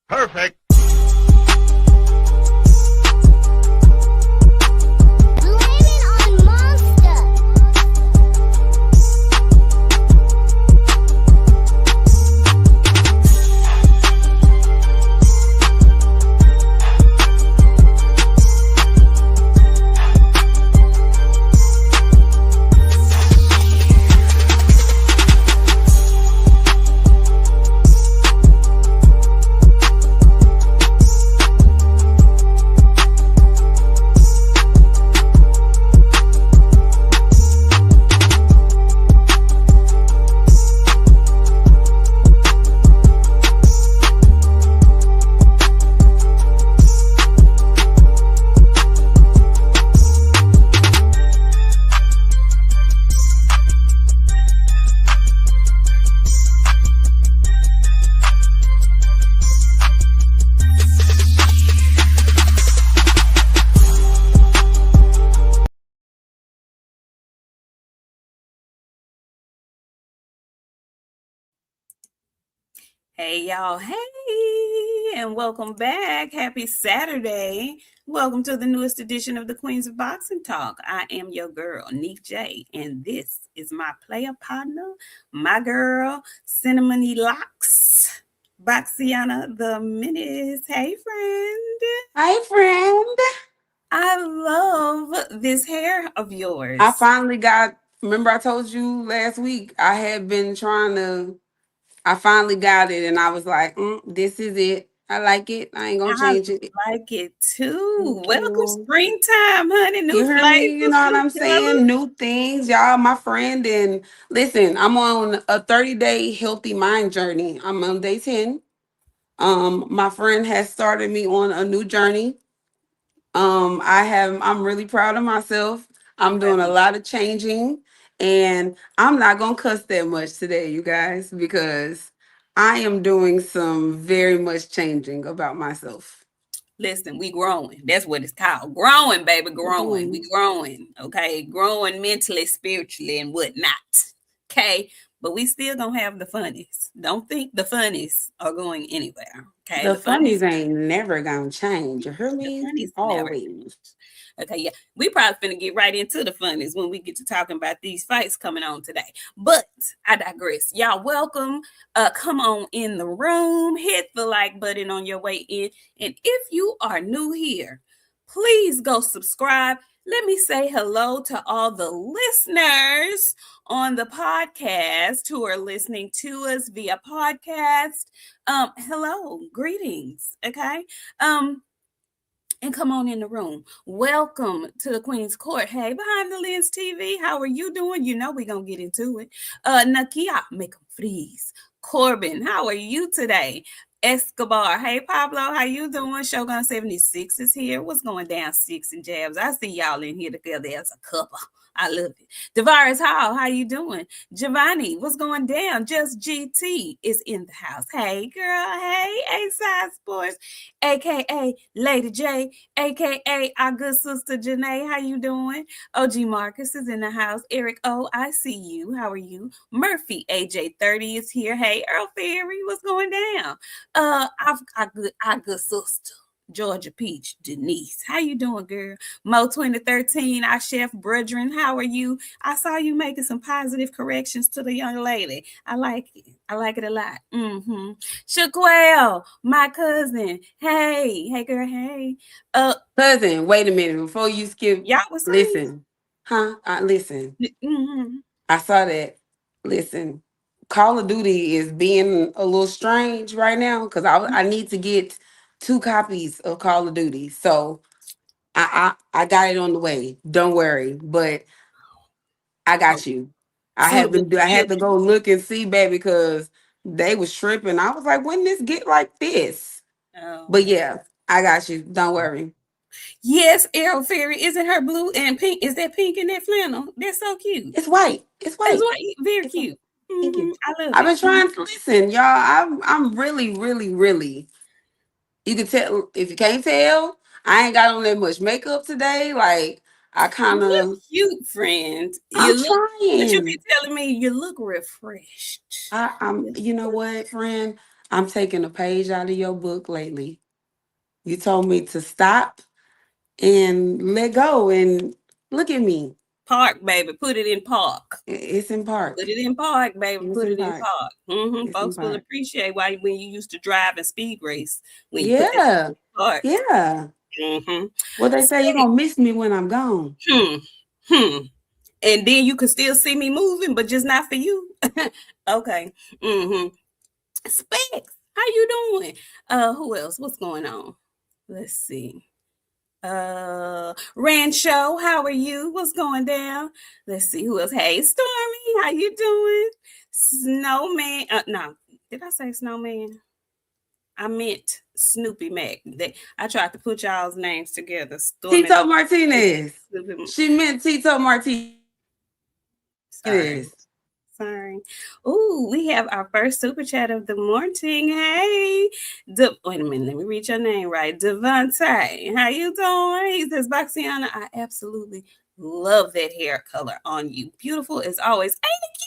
Perfect. Hey, y'all. Hey, and welcome back. Happy Saturday. Welcome to the newest edition of the Queens of Boxing Talk. I am your girl, Nik-J, and this is my player partner, my girl, Cinnamony Locks, Boxiana the Menace. Hey, friend. Hi, friend. I love this hair of yours. I finally remember I told you last week, I finally got it, and I was like, this is it. I like it. I ain't gonna I change it. like it too. Thank Welcome you. springtime, honey. You New hear me? You flavors, know what new I'm colors. saying? New things, y'all. My friend, and listen, I'm on a 30-day healthy mind journey. I'm on day 10. My friend has started me on a new journey. I'm really proud of myself. I'm doing a lot of changing, and I'm not gonna cuss that much today, you guys, because I am doing some very much changing about myself. Listen, we growing. That's what it's called. Growing, baby, growing. We Mhm. growing. Okay. Growing mentally, spiritually, and whatnot. Okay. But we still gonna have the funnies. Don't think the funnies are going anywhere. Okay. The The funnies, funnies ain't never gonna change. You hear the me? funnies never. Always. Okay, yeah. We probably finna get right into the funnies when we get to talking about these fights coming on today. But I digress. Y'all welcome. Come on in the room. Hit the like button on your way in. And if you are new here, please go subscribe. Let me say hello to all the listeners on the podcast who are listening to us via podcast. Hello, greetings. Okay. And come on in the room. Welcome to the Queen's Court. Hey, behind the lens TV, how are you doing? You know we're gonna get into it. Nakia, make them freeze. Corbin, how are you today? Escobar, hey Pablo, how you doing? Shogun 76 is here. What's going down, Six and Jabs? I see y'all in here together as a couple. I love it. Devarius Hall, how you doing? Giovanni, what's going down? Just GT is in the house. Hey girl, hey A-Side Sports, aka Lady J, aka our good sister Janae. How you doing? OG Marcus is in the house. Eric O, I see you. How are you? Murphy AJ30 is here. Hey Earl Ferry, what's going down? Our good sister. Georgia Peach, Denise. How you doing, girl? Mo 2013, our chef brethren. How are you? I saw you making some positive corrections to the young lady. I like it. I like it a lot. Shaquelle, my cousin. Hey girl, hey. Cousin, wait a minute before you skip. Y'all was saying. Listen, huh? Listen. Mm-hmm. I saw that. Listen, Call of Duty is being a little strange right now because I need to get 2 copies of Call of Duty. So I got it on the way. Don't worry, but I Oh, got you. two with the I had to children. go look and see, baby, because they was tripping. I was like, when this get like this? Oh. But yeah, I got you. Don't worry. Yes, Arrow Fairy. Isn't her blue and pink? Is that pink in that flannel? That's so cute. It's white. It's That's white. why very It's white. cute. Thank you. I love I've it. been trying to listen, y'all. I'm really, really, really. You can tell if you can't tell, I ain't got on that much makeup today. Like I kind You of, cute, friend. I'm You look, but you be trying. telling me you look refreshed. I'm. You know what, friend? I'm taking a page out of your book lately. You told me to stop and let go, and look at me. Park, baby. Put it in park. It's in Put park. it in park, baby. It's Put in it in park. park. It's in Folks will park. appreciate why when you used to drive and speed race when you put that Yeah. in park. Yeah. Mm-hmm. Well, they say you're gonna miss me when I'm gone. Hmm. Hmm. And then you can still see me moving, but just not for you. Okay. Mm-hmm. Specs, how you doing? Who else? What's going on? Let's see. Rancho, how are you? What's going down? Let's see who else. Hey, Stormy, how you doing? Snowman. No, did I say Snowman? I meant Snoopy Mac. I tried to put y'all's names together. Stormy Tito Mac. Martinez. Snoopy. She meant Tito Martinez. Sorry. Sorry. Ooh, we have our first super chat of the morning. Hey, wait a minute, let me read your name right. Devontae, how you doing? He says, Boxiana, I absolutely love that hair color on you. Beautiful as always. Ain't it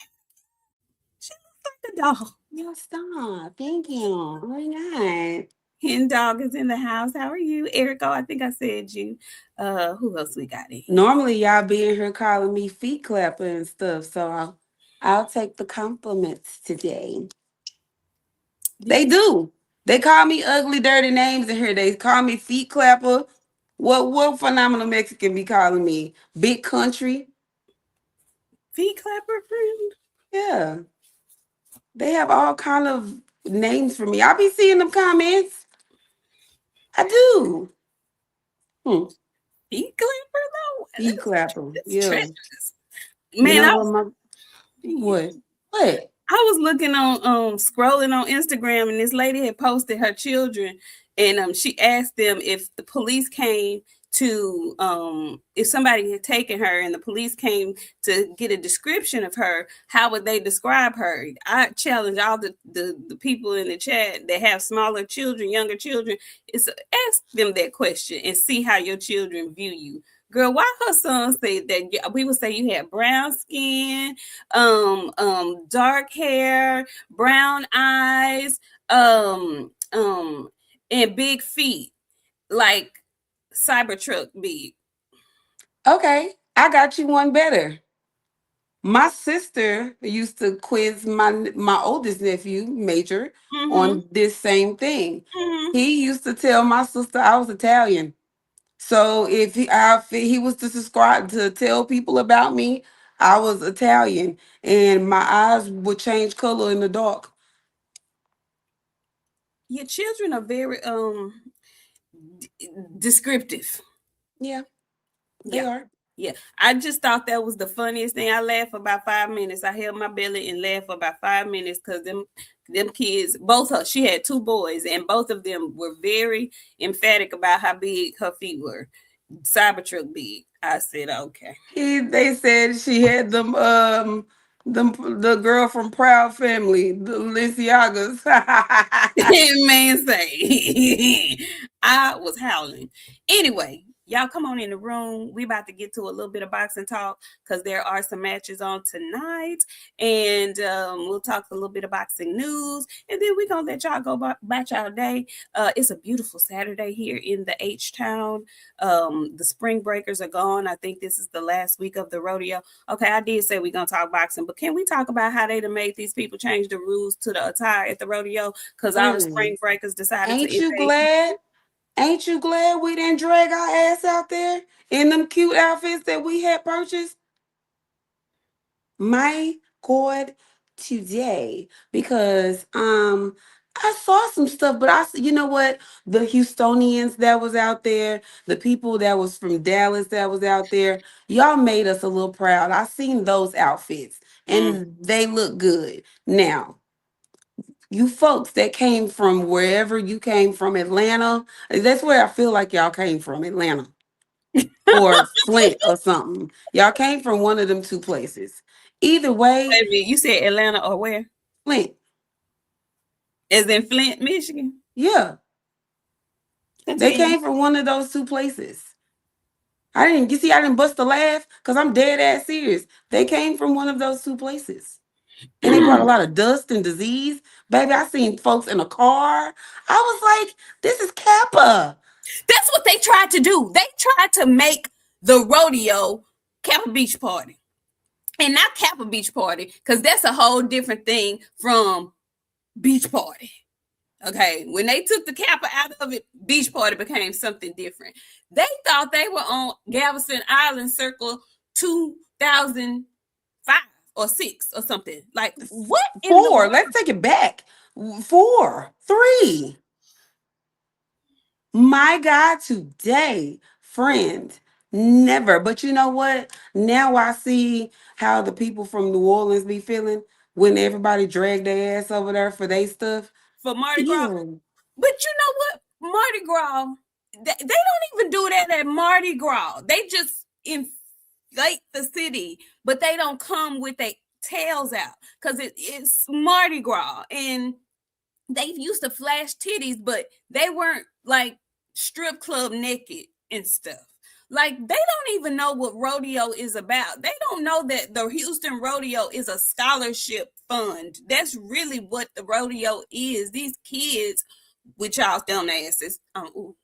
cute? She looks like a doll. No, stop. Thank you. Why not? Hen dog is in the house. How are you, Erico? I think I said you. Who else we got in here? Normally, y'all be in here calling me feet clapper and stuff, so I'll take the compliments today. Did They you say do. They call me ugly, dirty names in here. They call me feet clapper. What phenomenal Mexican be calling me? Big country. feet clapper friend? Yeah. They have all kind of names for me. I be seeing them comments. I do. Hmm. Feet clapper though? Feet clapper. That's Yeah. treacherous. You Man, know I what was my man, what? What? I was looking on scrolling on Instagram, and this lady had posted her children, and she asked them if the police came to if somebody had taken her and the police came to get a description of her, how would they describe her? I challenge all the people in the chat that have smaller children, younger children, is ask them that question and see how your children view you. Girl, why her son said that we would say you had brown skin, dark hair, brown eyes, and big feet, like Cybertruck big. Okay, I got you one better. My sister used to quiz my oldest nephew, Major, Mm-hmm. on this same thing. Mm-hmm. He used to tell my sister I was Italian. So if he was to subscribe to tell people about me, I was Italian, and my eyes would change color in the dark. Your children are very descriptive. Yeah, they Yeah. are. Yeah, I just thought that was the funniest thing. I laughed for about 5 minutes. I held my belly and laughed for about 5 minutes because them kids, both her, she had two boys, and both of them were very emphatic about how big her feet were. Cybertruck big. I said, okay. They said she had them the girl from Proud Family, the Balenciagas. Man say I was howling. Anyway, y'all come on in the room. We about to get to a little bit of boxing talk because there are some matches on tonight, and we'll talk a little bit of boxing news, and then we're gonna let y'all go about y'all day. It's a beautiful Saturday here in the H Town. The spring breakers are gone. I think this is the last week of the rodeo. Okay, I did say we're gonna talk boxing, but can we talk about how they done made these people change the rules to the attire at the rodeo because all the spring Mm. breakers decided to Ain't you invade? glad? Ain't you glad we didn't drag our ass out there in them cute outfits that we had purchased? My God, today, because I saw some stuff, but you know what, the Houstonians that was out there, the people that was from Dallas that was out there, y'all made us a little proud. I seen those outfits Mm. and they look good. Now, you folks that came from wherever you came from, Atlanta, that's where I feel like y'all came from, Atlanta or Flint or something. Y'all came from one of them two places. Either way, Wait a minute, you said Atlanta or where? Flint. As in Flint, Michigan. Yeah, they Continue. came from one of those two places. I didn't, you see, I didn't bust a laugh because I'm dead ass serious. They came from one of those two places. And they brought a lot of dust and disease. Baby, I seen folks in a car. I was like, this is Kappa. That's what they tried to do. They tried to make the rodeo Kappa Beach Party. And not Kappa Beach Party, because that's a whole different thing from Beach Party. Okay, when they took the Kappa out of it, Beach Party became something different. They thought they were on Galveston Island Circle 2005 or 6 or something. Like, what in the Four. world? Let's take it back. 4, 3. My God, today, friend, never. But you know what? Now I see how the people from New Orleans be feeling when everybody drag their ass over there for their stuff. For Mardi Gras? Ew. But you know what? Mardi Gras, they don't even do that at Mardi Gras. They just inflate the city, but they don't come with their tails out because it's Mardi Gras. And they used to flash titties, but they weren't like strip club naked and stuff. Like, they don't even know what rodeo is about. They don't know that the Houston Rodeo is a scholarship fund. That's really what the rodeo is. These kids with y'all dumb asses. Ooh,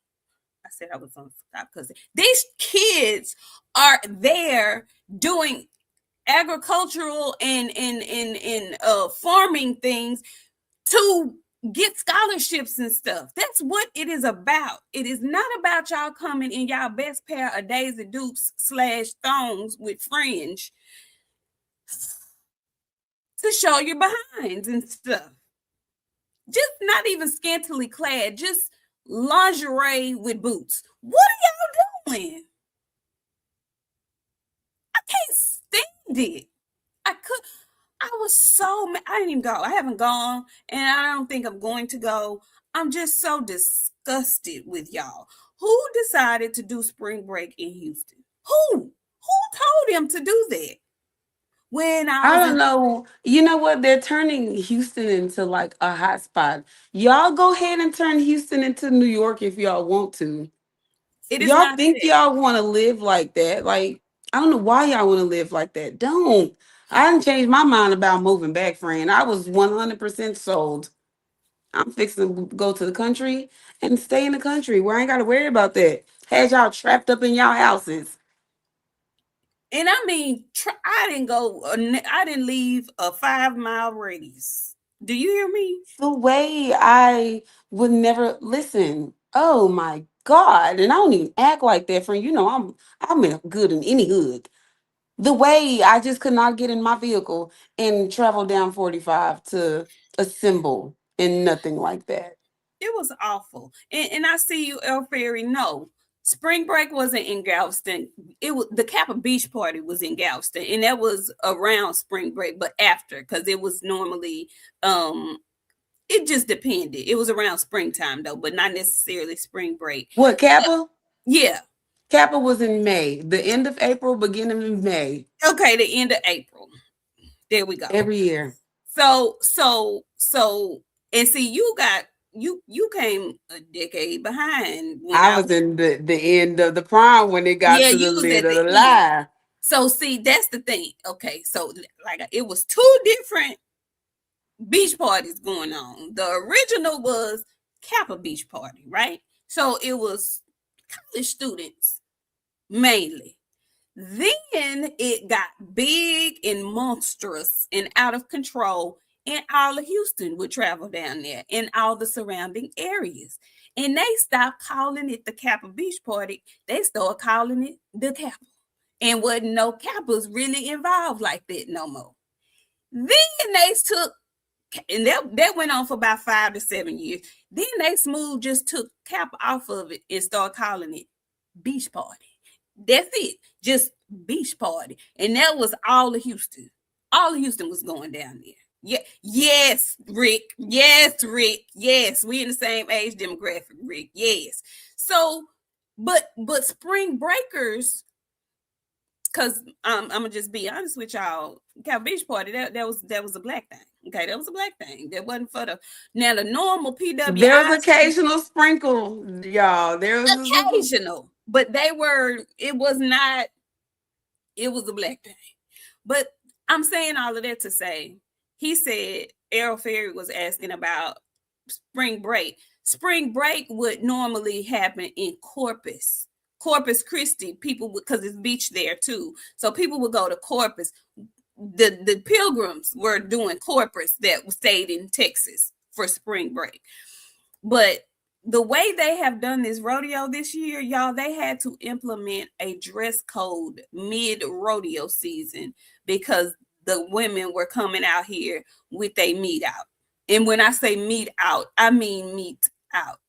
I said I was on stop because these kids are there doing agricultural and farming things to get scholarships and stuff. That's what it is about. It is not about y'all coming in y'all best pair of Daisy Dukes / thongs with fringe to show your behinds and stuff. Just not even scantily clad, just lingerie with boots. What are y'all doing? I can't stand it. I was so mad. I didn't even go. I haven't gone, and I don't think I'm going to go. I'm just so disgusted with y'all. Who decided to do spring break in Houston? Who? Who told them to do that? When I I was don't in, know. You know what? They're turning Houston into like a hot spot. Y'all go ahead and turn Houston into New York if y'all want to. it is Y'all not think that. y'all want to live like that? Like, I don't know why y'all want to live like that. Don't. I didn't change my mind about moving back, friend. I was 100% sold. I'm fixing to go to the country and stay in the country where I ain't got to worry about that. Had y'all trapped up in y'all houses. And I mean, I didn't go. I didn't leave a 5 mile radius. Do you hear me? The way I would never listen. Oh my God. And I don't even act like that, friend. You know, I'm in good in any hood. The way I just could not get in my vehicle and travel down 45 to assemble and nothing like that. It was awful. And I see you, El Ferry. No, spring break wasn't in Galveston. It was the Kappa Beach Party was in Galveston, and that was around spring break, but after, because it was normally it just depended. It was around springtime though, but not necessarily spring break. What, Kappa? Yeah. Kappa was in May, the end of April, beginning of May, Okay, the end of April. There we go. every year. So and see, you came a decade behind when I I was in the end of the prom when it got yeah, to the you was lid at of the the end. lie. So see, that's the thing. Okay, so like it was two different beach parties going on. The original was Kappa Beach Party, right? So it was college students mainly. Then it got big and monstrous and out of control, and all of Houston would travel down there and all the surrounding areas. And they stopped calling it the Kappa Beach Party. They started calling it the Kappa. And wasn't no Kappas really involved like that no more. Then they took, and that went on for about 5 to 7 years. Then they smooth just took Kappa off of it and started calling it Beach Party. That's it. Just beach party. And that was all of Houston. All of Houston was going down there. Yeah. Yes, Rick. Yes, Rick. Yes. We in the same age demographic, Rick. Yes. So, but spring breakers, because I'm gonna just be honest with y'all, Cal Beach Party, that was a black thing. Okay, that was a black thing. That wasn't for the now the normal There's PWI occasional sprinkle, y'all. There's occasional, but it was not, it was a black thing. But I'm saying all of that to say he said Errol Ferry was asking about spring break. Spring break would normally happen in Corpus Christi. People would, because it's beach there too, so people would go to Corpus. The Pilgrims were doing Corpus that stayed in Texas for spring break, but the way they have done this rodeo this year, y'all, they had to implement a dress code mid rodeo season because the women were coming out here with a meat out. And when I say meat out, I mean meat out.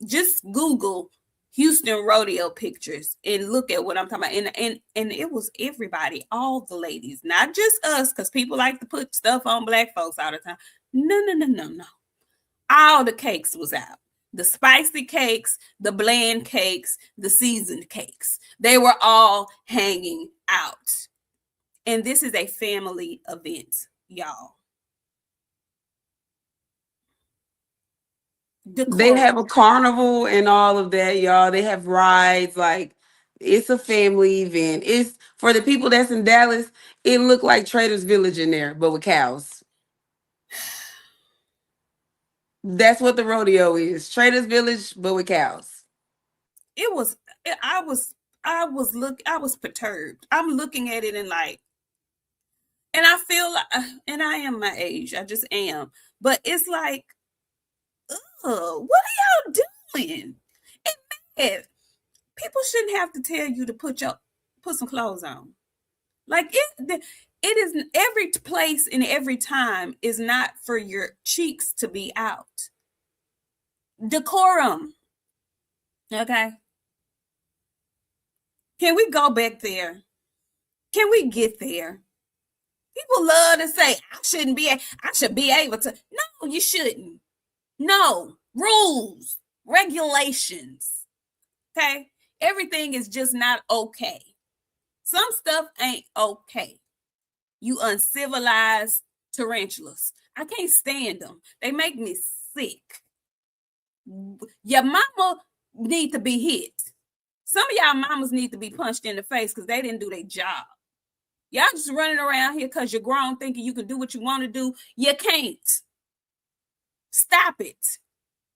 Just Google Houston rodeo pictures and look at what I'm talking about. And it was everybody, all the ladies, not just us, because people like to put stuff on black folks all the time. No. All the cakes was out. The spicy cakes, the bland cakes, the seasoned cakes. They were all hanging out. And this is a family event, y'all. They have a carnival and all of that, y'all. They have rides. Like, it's a family event. It's for the people that's in Dallas. It looked like Trader's Village in there, but with cows. That's what the rodeo is. Trader's Village, but with cows. It was. I was perturbed. I'm looking at it and like, and I feel like, and I am my age. I just am. But it's like, what are y'all doing? And people shouldn't have to tell you to put some clothes on. Like it is, every place and every time is not for your cheeks to be out. Decorum. Okay. Can we go back there? Can we get there? People love to say, I should be able to. No, you shouldn't. No. Rules, regulations. Okay? Everything is just not okay. Some stuff ain't okay. You uncivilized tarantulas. I can't stand them. They make me sick. Your mama need to be hit. Some of y'all mamas need to be punched in the face because they didn't do their job. Y'all just running around here because you're grown thinking you can do what you want to do. You can't. Stop it.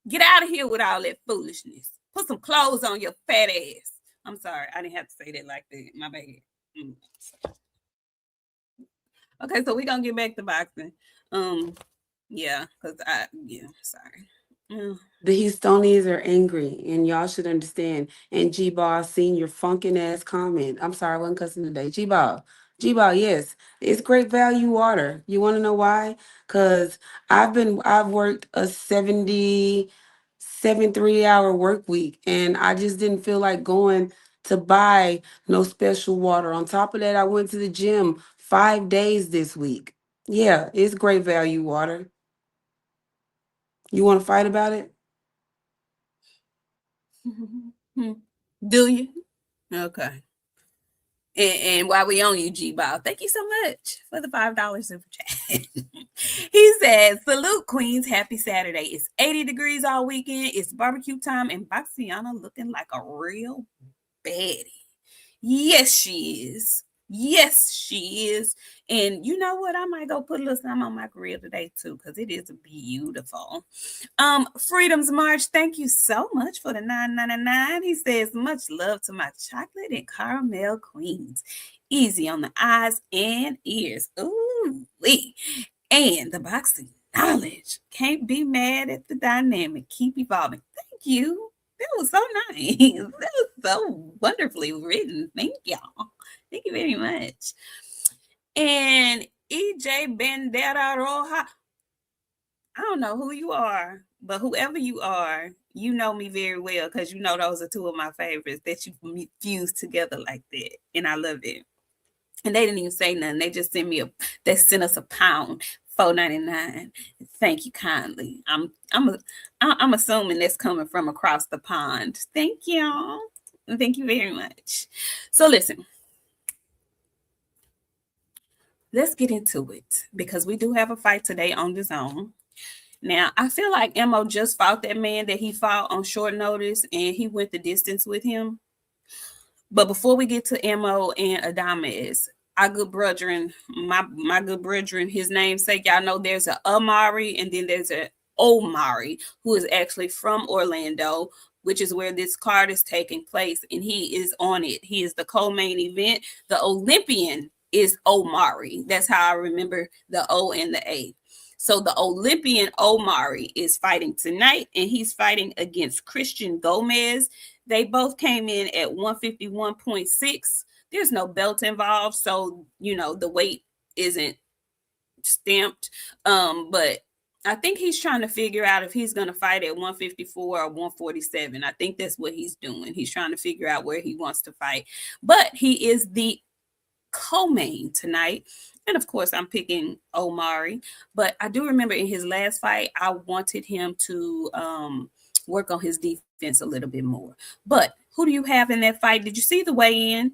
Get out of here with all that foolishness. Put some clothes on your fat ass. I'm sorry. I didn't have to say that like that. My bad. Okay, so we're going to get back to boxing. Yeah, because sorry. The Houstonians are angry, and y'all should understand. And G-Ball, seen your funkin' ass comment. I'm sorry, I wasn't cussing today. G-Ball, yes, it's great value water. You want to know why? Because I've worked a 73-hour work week, and I just didn't feel like going to buy no special water. On top of that, I went to the gym 5 days this week. Yeah, it's great value water. You want to fight about it? Do you? Okay. And while we on you, G-Ball, thank you so much for the $5 super chat. He says, salute, Queens. Happy Saturday. It's 80 degrees all weekend. It's barbecue time, and Boxiana looking like a real baddie. Yes, she is. Yes, she is. And you know what? I might go put a little something on my grill today too, because it is beautiful. Freedom's March, thank you so much for the $9.99. He says, much love to my chocolate and caramel queens. Easy on the eyes and ears. Ooh, wee. And the boxing knowledge. Can't be mad at the dynamic. Keep evolving. Thank you. That was so nice. That was so wonderfully written. Thank y'all. Thank you very much. And EJ Bandera Roja. I don't know who you are, but whoever you are, you know me very well because you know those are two of my favorites that you fuse together like that. And I love it. And they didn't even say nothing. They just sent us a pound. $4.99. Thank you kindly. I'm assuming that's coming from across the pond. Thank y'all. Thank you very much. So listen, let's get into it because we do have a fight today on DAZN. Now, I feel like Mo just fought that man that he fought on short notice, and he went the distance with him. But before we get to Mo and Adames, our good brethren, my good brethren, his namesake. Y'all know there's a Amari and then there's a Omari, who is actually from Orlando, which is where this card is taking place, and he is on it. He is the co-main event. The Olympian is Omari. That's how I remember the O and the A. So the Olympian Omari is fighting tonight, and he's fighting against Christian Gomez. They both came in at 151.6. There's no belt involved, so the weight isn't stamped. But I think he's trying to figure out if he's going to fight at 154 or 147. I think that's what he's doing. He's trying to figure out where he wants to fight. But he is the co-main tonight. And of course, I'm picking Omari. But I do remember in his last fight, I wanted him to work on his defense a little bit more. But who do you have in that fight? Did you see the weigh-in?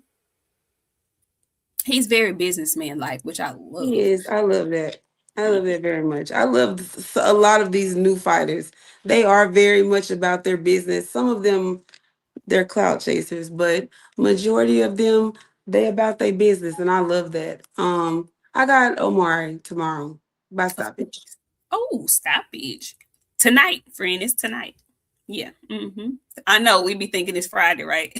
He's very businessman-like, which I love. He is. I love that. I love that very much. I love a lot of these new fighters. They are very much about their business. Some of them, they're clout chasers, but majority of them, they about their business, and I love that. I got Omari tomorrow by stoppage. Oh, stoppage. Tonight, friend. It's tonight. Yeah. I know we be thinking it's Friday, right?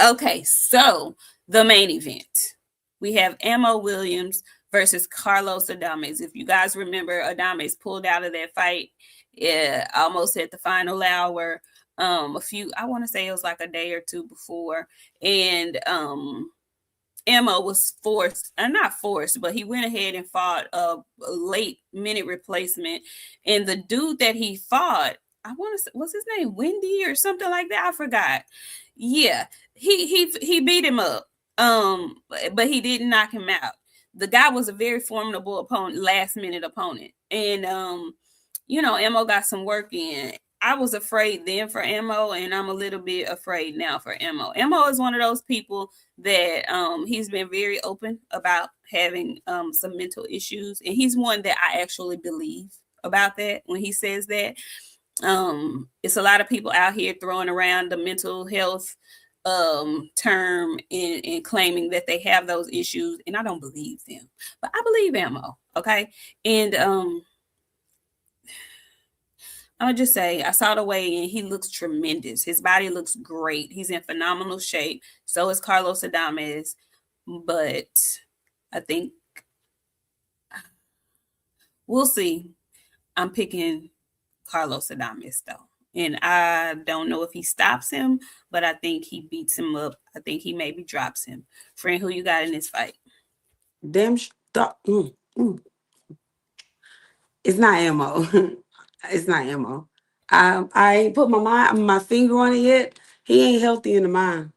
Okay, so the main event. We have Ammo Williams versus Carlos Adames. If you guys remember, Adames pulled out of that fight almost at the final hour. I want to say it was like a day or two before. And Ammo was not forced, but he went ahead and fought a late minute replacement. And the dude that he fought, what's his name? Wendy or something like that? I forgot. Yeah, he beat him up. But he didn't knock him out. The guy was a very formidable opponent, last minute opponent. And Ammo got some work in. I was afraid then for Ammo, and I'm a little bit afraid now for Ammo. Ammo is one of those people that he's been very open about having some mental issues, and he's one that I actually believe about that when he says that. It's a lot of people out here throwing around the mental health term and claiming that they have those issues, and I don't believe them, but I believe Ammo. Okay. And I'm gonna just say I saw the weigh-in. He looks tremendous. His body looks great. He's in phenomenal shape. So is Carlos Adames. But I think we'll see. I'm picking Carlos Adames though. And I don't know if he stops him, but I think he beats him up. I think he maybe drops him. Friend, who you got in this fight? Damn stop. It's not Ammo. It's not Ammo. I ain't put my finger on it yet. He ain't healthy in the mind.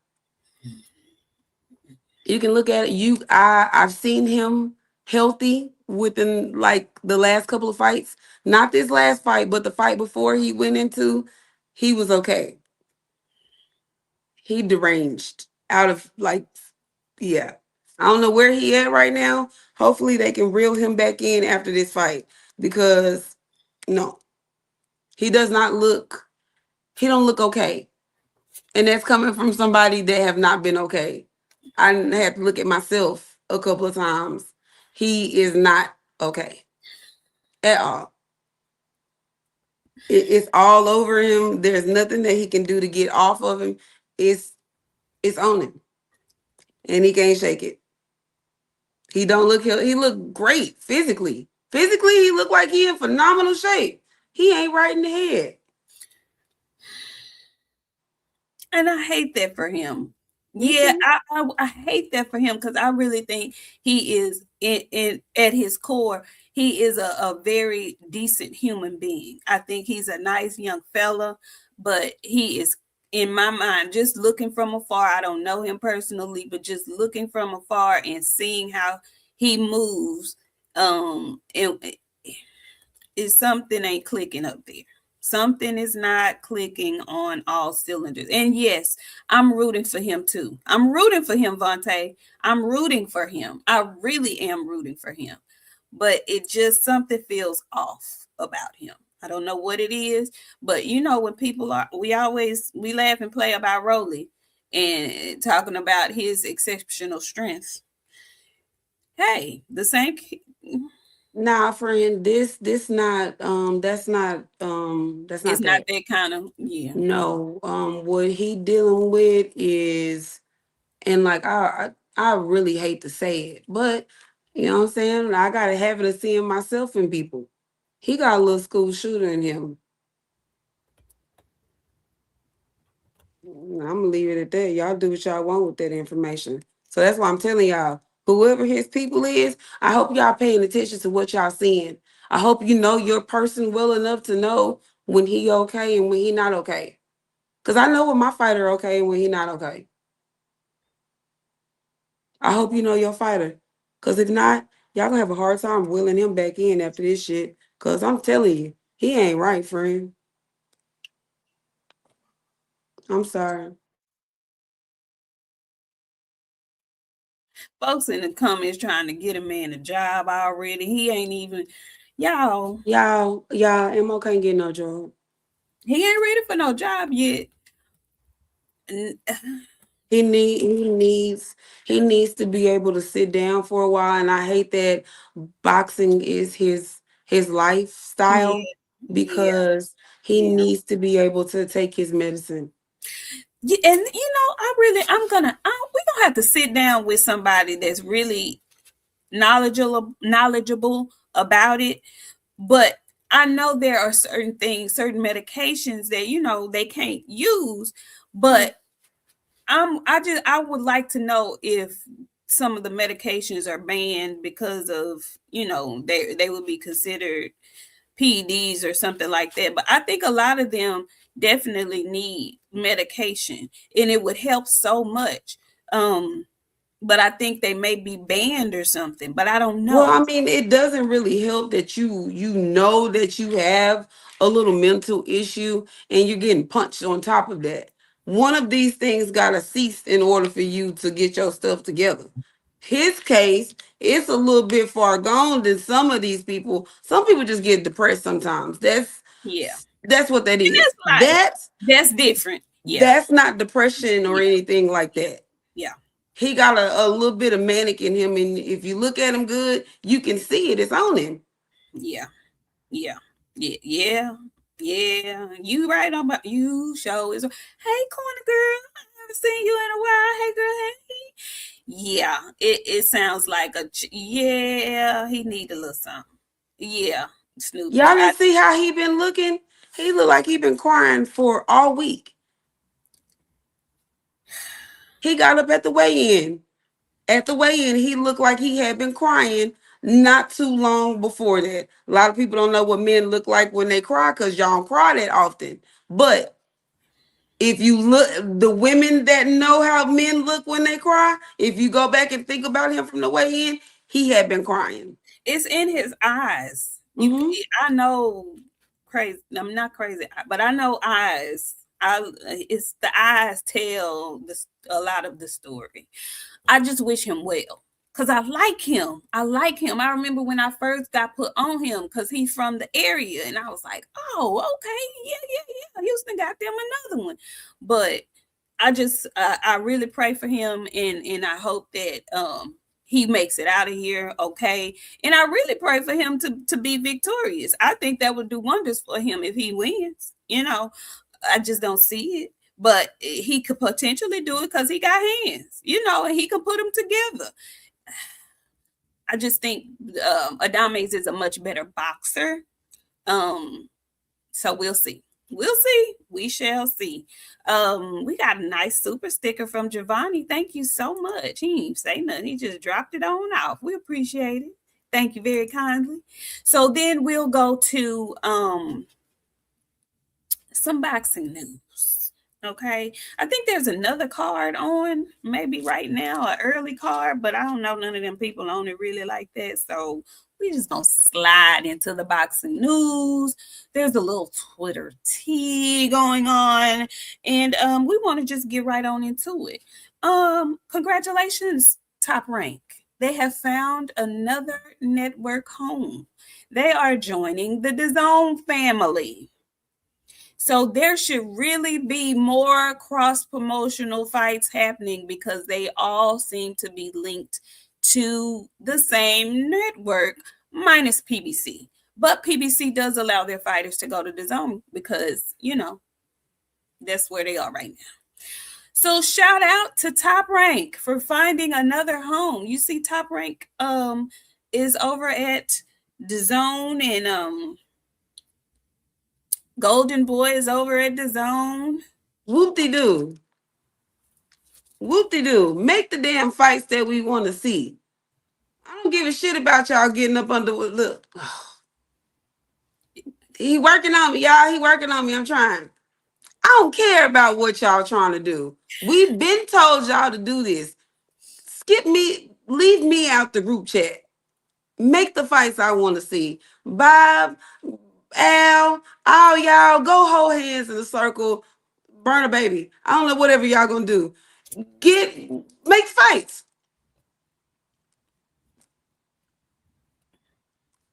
You can look at it. I've seen him healthy within like the last couple of fights. Not this last fight, but the fight before he went into, he was okay. He deranged out of yeah. I don't know where he at right now. Hopefully they can reel him back in after this fight because no, he does not look. He don't look okay, and that's coming from somebody that have not been okay. I had to look at myself a couple of times. He is not okay at all. It's all over him. There's nothing that he can do to get off of him. It's on him, and he can't shake it. He don't look. He look great physically. Physically, he look like he in phenomenal shape. He ain't right in the head. And I hate that for him. Yeah, I hate that for him because I really think he is in at his core. He is a very decent human being. I think he's a nice young fella, but he is, in my mind, just looking from afar. I don't know him personally, but just looking from afar and seeing how he moves, and is something ain't clicking up there. Something is not clicking on all cylinders. And yes, I'm rooting for him too. I'm rooting for him, Vontae. I'm rooting for him. I really am rooting for him. But it just, something feels off about him. I don't know what it is, but when people we laugh and play about Rolly. and talking about his exceptional strength. Hey, the same. Nah, friend, this not that's It's not not that. that kind of, yeah. No, what he dealing with is, and like I really hate to say it, but you know what I'm saying? I got a habit of seeing myself in people. He got a little school shooter in him. I'm gonna leave it at that. Y'all do what y'all want with that information. So that's why I'm telling y'all, whoever his people is, I hope y'all paying attention to what y'all seeing. I hope you know your person well enough to know when he okay and when he not okay. Cause I know when my fighter okay and when he not okay. I hope you know your fighter. Cause if not, y'all gonna have a hard time wheeling him back in after this shit. Cause I'm telling you, he ain't right, friend. I'm sorry. Folks in the comments trying to get a man a job already. He ain't even, y'all. Y'all, Mo can't get no job. He ain't ready for no job yet. He needs to be able to sit down for a while. And I hate that boxing is his Yeah, lifestyle yeah, because he yeah. needs to be able to take his medicine. Yeah, and we gonna have to sit down with somebody that's really knowledgeable about it. But I know there are certain things, certain medications that they can't use. But I would like to know if some of the medications are banned because of they would be considered PEDs or something like that. But I think a lot of them definitely need medication, and it would help so much. Um, but I think they may be banned or something. But I don't Well, know. I mean, it doesn't really help that you know that you have a little mental issue and you're getting punched on top of that. One of these things gotta cease in order for you to get your stuff together. His case, it's a little bit far gone than some of these people. Some people just get depressed sometimes. Yeah, That's what that and is. that's life. That's different. Yeah, That's not depression or yeah, anything like that. yeah, He got a little bit of manic in him, and if you look at him good, you can see it. It's on him. yeah, yeah, yeah, yeah, yeah. You right on about you show is. Hey, corner girl, I haven't seen you in a while. Hey, girl, hey. Yeah, it sounds like yeah. He need a little something. Yeah, Snoopy. Y'all didn't see how he been looking? He looked like he been crying for all week. He got up at the weigh-in. At the weigh-in, he looked like he had been crying not too long before that. A lot of people don't know what men look like when they cry because y'all don't cry that often. But if you look, the women that know how men look when they cry, if you go back and think about him from the weigh-in, he had been crying. It's in his eyes. Hmm. I know, crazy. I'm not crazy, but I know eyes. It's the eyes tell a lot of the story. I just wish him well because I like him. I like him. I remember when I first got put on him because he's from the area, and I was like, oh, okay, yeah. Houston got them another one, but I really pray for him, and I hope that he makes it out of here okay. And I really pray for him to be victorious. I think that would do wonders for him if he wins. I just don't see it. But he could potentially do it because he got hands, and he can put them together. I just think Adames is a much better boxer. Um, so we'll see. We'll see. We shall see. We got a nice super sticker from Giovanni. Thank you so much. He didn't say nothing. He just dropped it on off. We appreciate it. Thank you very kindly. So then we'll go to some boxing news. Okay. I think there's another card on, maybe right now, an early card, but I don't know none of them people on it really like that. So we just gonna slide into the boxing news. There's a little Twitter tea going on, and we want to just get right on into it. Congratulations, Top Rank. They have found another network home. They are joining the DAZN family. So there should really be more cross promotional fights happening because they all seem to be linked to the same network, minus PBC. But PBC does allow their fighters to go to DAZN because, that's where they are right now. So shout out to Top Rank for finding another home. You see, Top Rank is over at DAZN, and Golden Boy is over at DAZN. Whoop-de-doo. Whoop-de-doo. Make the damn fights that we want to see. I don't give a shit about y'all getting up under. Look. He working on me, y'all. He working on me. I'm trying. I don't care about what y'all trying to do. We've been told y'all to do this. Skip me. Leave me out the group chat. Make the fights I want to see. Bob, Al, all y'all, go hold hands in a circle. Burn a baby. I don't know, whatever y'all gonna do. Make fights.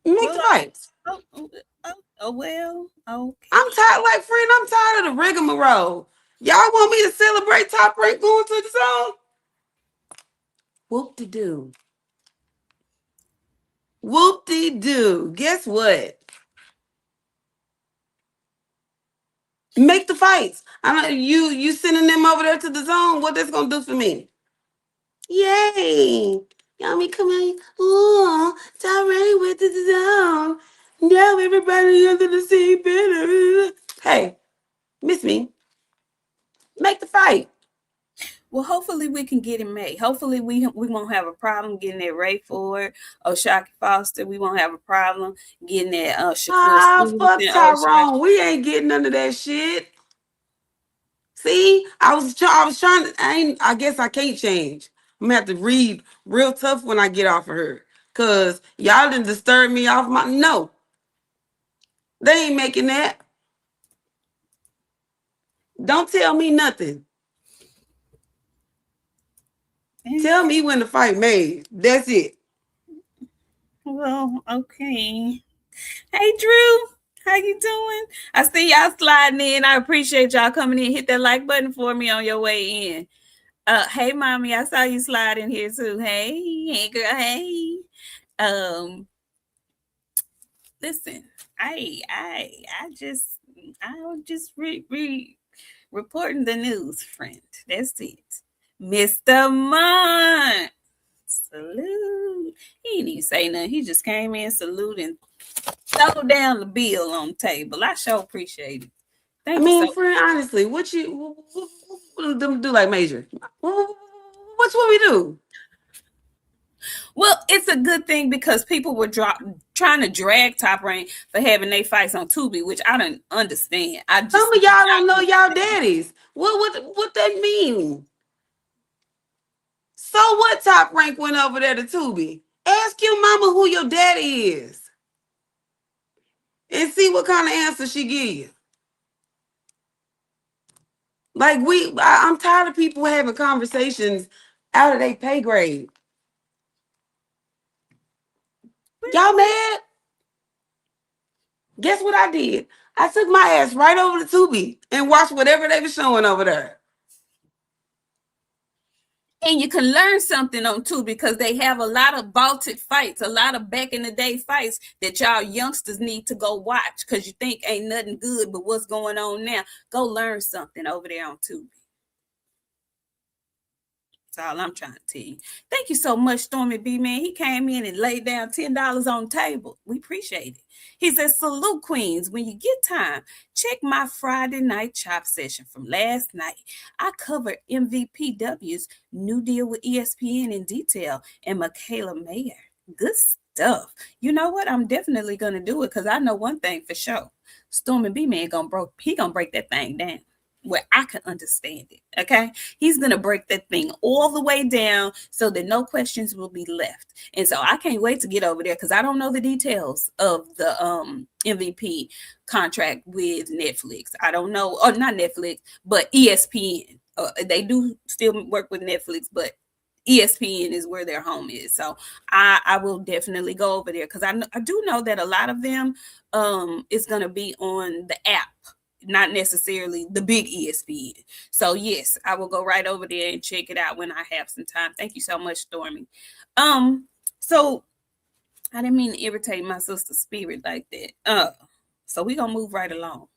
Make the fights. Well, okay. I'm tired, friend, I'm tired of the rigmarole. Y'all want me to celebrate Top Rank going to the zone? Whoop-de-doo. Whoop-de-doo. Guess what? Make the fights. I know you sending them over there to the zone. What that's gonna do for me? Yay! Y'all me come in. Oh, Top Rank went to the zone. Now everybody under the same banner. Hey, miss me. Make the fight. Well, hopefully we can get it made. Hopefully we won't have a problem getting that Ray Ford or Shockey Foster. We won't have a problem getting that Shakur Fuck Stevenson. Tyrone. We ain't getting none of that shit. See, I was trying to. I guess I can't change. I'm gonna have to read real tough when I get off of her, cause y'all didn't disturb me off my. No, they ain't making that. Don't tell me nothing. Tell me when the fight made. That's it. Well, okay. Hey, Drew. How you doing? I see y'all sliding in. I appreciate y'all coming in. Hit that like button for me on your way in. Hey, mommy, I saw you slide in here too. Hey, girl, hey. Listen, I was just reporting the news, friend. That's it. Mr. Mont. Salute. He didn't even say nothing. He just came in saluting, throw down the bill on the table. I sure appreciate it. Thank you. Friend, honestly, what them do like Major? What's what we do? Well, it's a good thing because people were trying to drag Top Rank for having their fights on Tubi, which I don't understand. Some of y'all don't know y'all daddies. What that mean? So what? Top Rank went over there to Tubi. Ask your mama who your daddy is, and see what kind of answer she give you. Like I'm tired of people having conversations out of their pay grade. Y'all mad? Guess what I did? I took my ass right over to Tubi and watched whatever they were showing over there. And you can learn something on Tubi because they have a lot of Baltic fights, a lot of back in the day fights that y'all youngsters need to go watch because you think ain't nothing good but what's going on now. Go learn something over there on Tubi. That's all I'm trying to tell you. Thank you so much, Stormy B, man. He came in and laid down $10 on the table. We appreciate it. He says, salute, queens. When you get time, check my Friday night chop session from last night. I covered MVPW's new deal with ESPN in detail and Michaela Mayer. Good stuff. You know what? I'm definitely going to do it because I know one thing for sure. Stormy B, man, gonna break that thing down where I can understand it. Okay. He's going to break that thing all the way down so that no questions will be left. And so I can't wait to get over there because I don't know the details of the MVP contract with Netflix. I don't know, or not Netflix, but ESPN. They do still work with Netflix, but ESPN is where their home is. So I will definitely go over there because I do know that a lot of them is going to be on the app. not necessarily the big ESPN. So yes, I will go right over there and check it out when I have some time. Thank you so much, Stormy. So I didn't mean to irritate my sister's spirit like that. So we gonna move right along,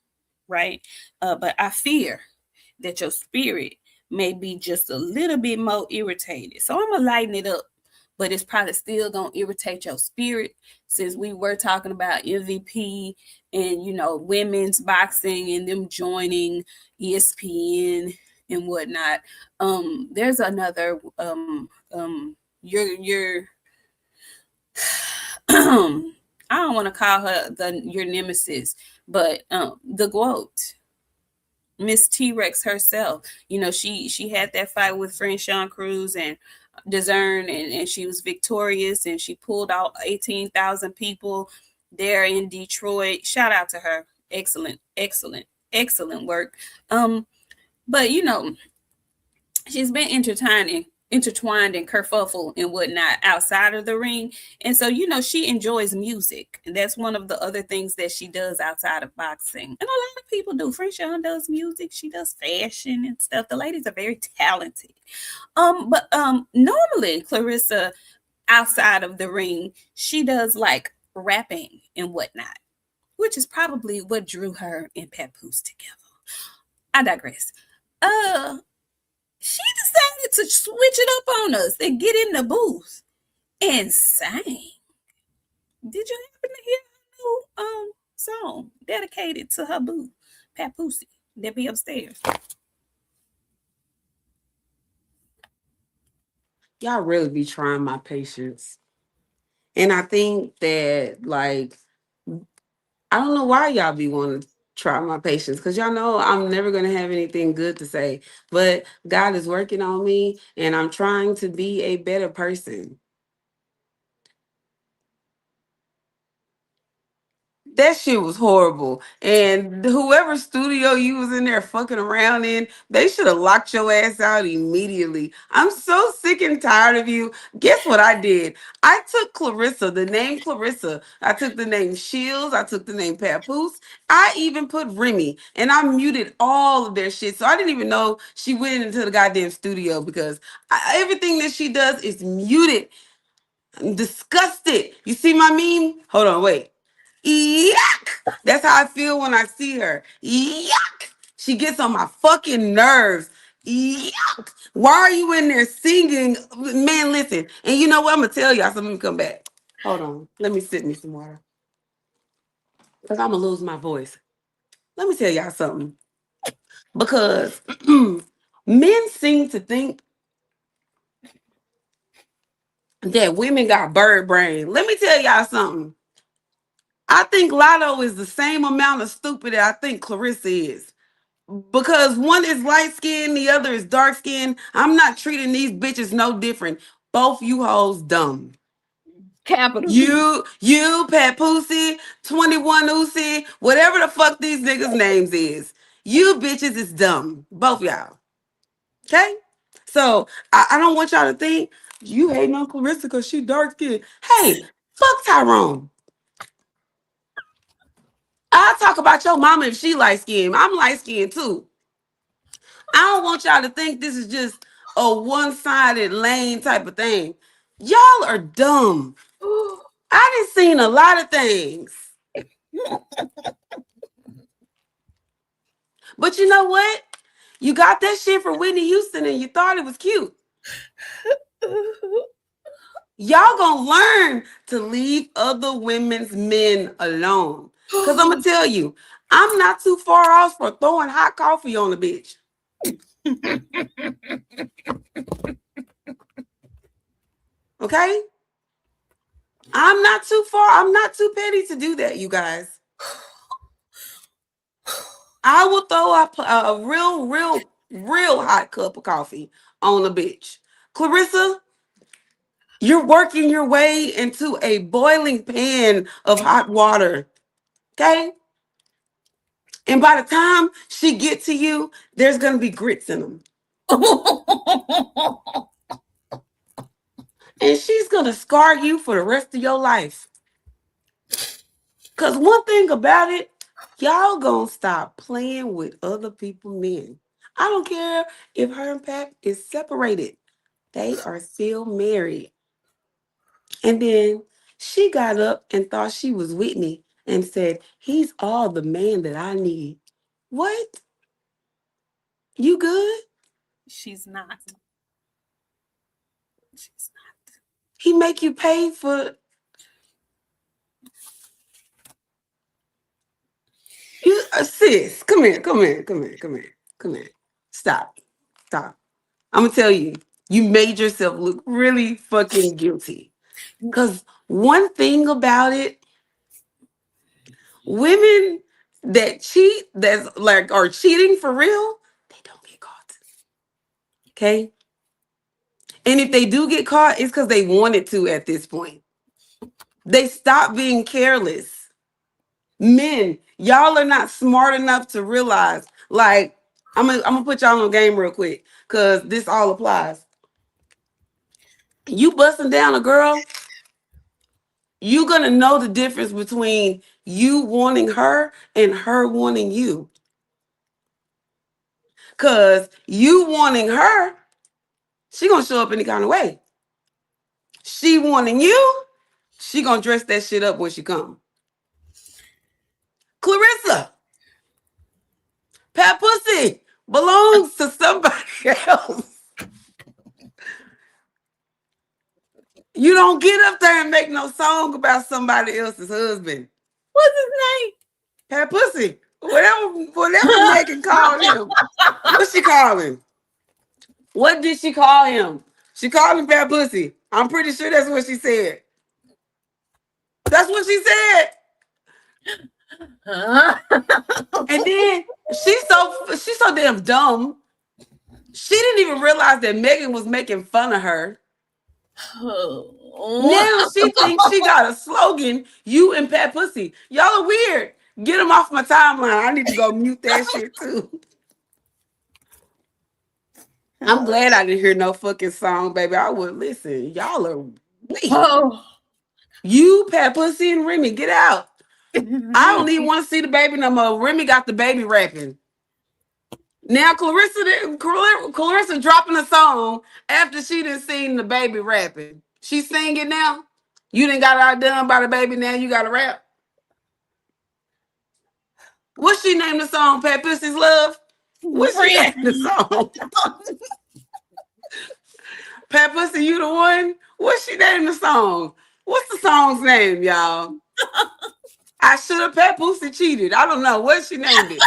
right? But I fear that your spirit may be just a little bit more irritated. So I'm gonna lighten it up, but it's probably still gonna irritate your spirit since we were talking about MVP and women's boxing and them joining ESPN and whatnot. There's another your I don't want to call her your nemesis, but the GOAT, Miss T-Rex herself. She had that fight with friend Sean Cruz and DAZN, and she was victorious, and she pulled out 18,000 people there in Detroit. Shout out to her. Excellent, excellent, excellent work. But she's been intertwined and kerfuffle and whatnot outside of the ring. And so, she enjoys music. And that's one of the other things that she does outside of boxing. And a lot of people do. Friend Sean does music. She does fashion and stuff. The ladies are very talented. But normally Clarissa, outside of the ring, she does like rapping and whatnot, which is probably what drew her and Papoose together. I digress. She decided to switch it up on us and get in the booth and sing. Did you happen to hear her new song dedicated to her boo, Papoose, that be upstairs? Y'all really be trying my patience. And I think that, like, I don't know why y'all be wanting to try my patience, because y'all know I'm never going to have anything good to say. But God is working on me, and I'm trying to be a better person. That shit was horrible. And whoever studio you was in there fucking around in, they should have locked your ass out immediately. I'm so sick and tired of you. Guess what I did? I took Clarissa, the name Clarissa. I took the name Shields. I took the name Papoose. I even put Remy, and I muted all of their shit. So I didn't even know she went into the goddamn studio, because everything that she does is muted. I'm disgusted. You see my meme? Hold on, wait. Yuck! That's how I feel when I see her. Yuck! She gets on my fucking nerves. Yuck! Why are you in there singing? Man, listen. And you know what? I'm gonna tell y'all something. Let me come back. Hold on. Let me sip me some water. Because I'm gonna lose my voice. Let me tell y'all something. Because men seem to think that women got bird brain. Let me tell y'all something. I think Lotto is the same amount of stupid that I think Clarissa is. Because one is light skinned, the other is dark skinned. I'm not treating these bitches no different. Both you hoes dumb. Capital D. Pat Pussy, 21 Uzi, whatever the fuck these niggas' names is. You bitches is dumb. Both y'all. Okay? So I don't want y'all to think you hating on Clarissa because she dark skinned. Hey, fuck Tyrone. I'll talk about your mama if she light skinned. I'm light skinned too. I don't want y'all to think this is just a one-sided lane type of thing. Y'all are dumb. I done seen a lot of things. But you know what? You got that shit from Whitney Houston and you thought it was cute. Y'all gonna learn to leave other women's men alone. Because I'm gonna tell you, I'm not too far off for throwing hot coffee on the bitch. Okay? I'm not too far. I'm not too petty to do that, you guys. I will throw a real hot cup of coffee on a bitch. Clarissa, you're working your way into a boiling pan of hot water. Okay? And by the time she get to you, there's going to be grits in them. And she's going to scar you for the rest of your life. Because one thing about it, Y'all gonna stop playing with other people men. I don't care if her and Pap is separated. They are still married. And then she got up and thought she was Whitney and said, he's all the man that I need. What? You good? She's not. She's not. He make you pay for you sis. Come here, come here, come here, come here, come here. Stop. Stop. I'm gonna tell you, you made yourself look really fucking guilty. Cause one thing about it, women that cheat, that's like are cheating for real, they don't get caught. Okay? And if they do get caught, it's because they wanted to at this point. They stop being careless. Men, y'all are not smart enough to realize, like, I'm gonna put y'all on game real quick, because this all applies. You busting down a girl, you gonna know the difference between you wanting her and her wanting you. Cause you wanting her, she gonna show up any kind of way. She wanting you, she gonna dress that shit up when she come. Clarissa, Pat Pussy belongs to somebody else. You don't get up there and make no song about somebody else's husband. What's his Pat Pussy, whatever Megan called him. What's she call him? What did she call him? She called him Pat Pussy. I'm pretty sure that's what she said. That's what she said. name? And then she's so damn dumb. She didn't even realize that Megan was making fun of her. Now she thinks she got a slogan, you and Pat Pussy. Y'all are weird. Get them off my timeline. I need to go mute that shit too. I'm glad I didn't hear no fucking song, baby. I would listen. Y'all are weak. Oh. You, Pat Pussy, and Remy, get out. I don't even want to see the baby no more. Remy got the baby rapping. Now Clarissa dropping a song after she done seen the baby rapping. She singing now. You done got outdone by the baby. Now you got to rap. What she named the song? Pat Pussy's Love. What she Friend. named the song? Pat Pussy, you the one. What she named the song? What's the song's name, y'all? I should have Pat Pussy cheated. I don't know what she named it.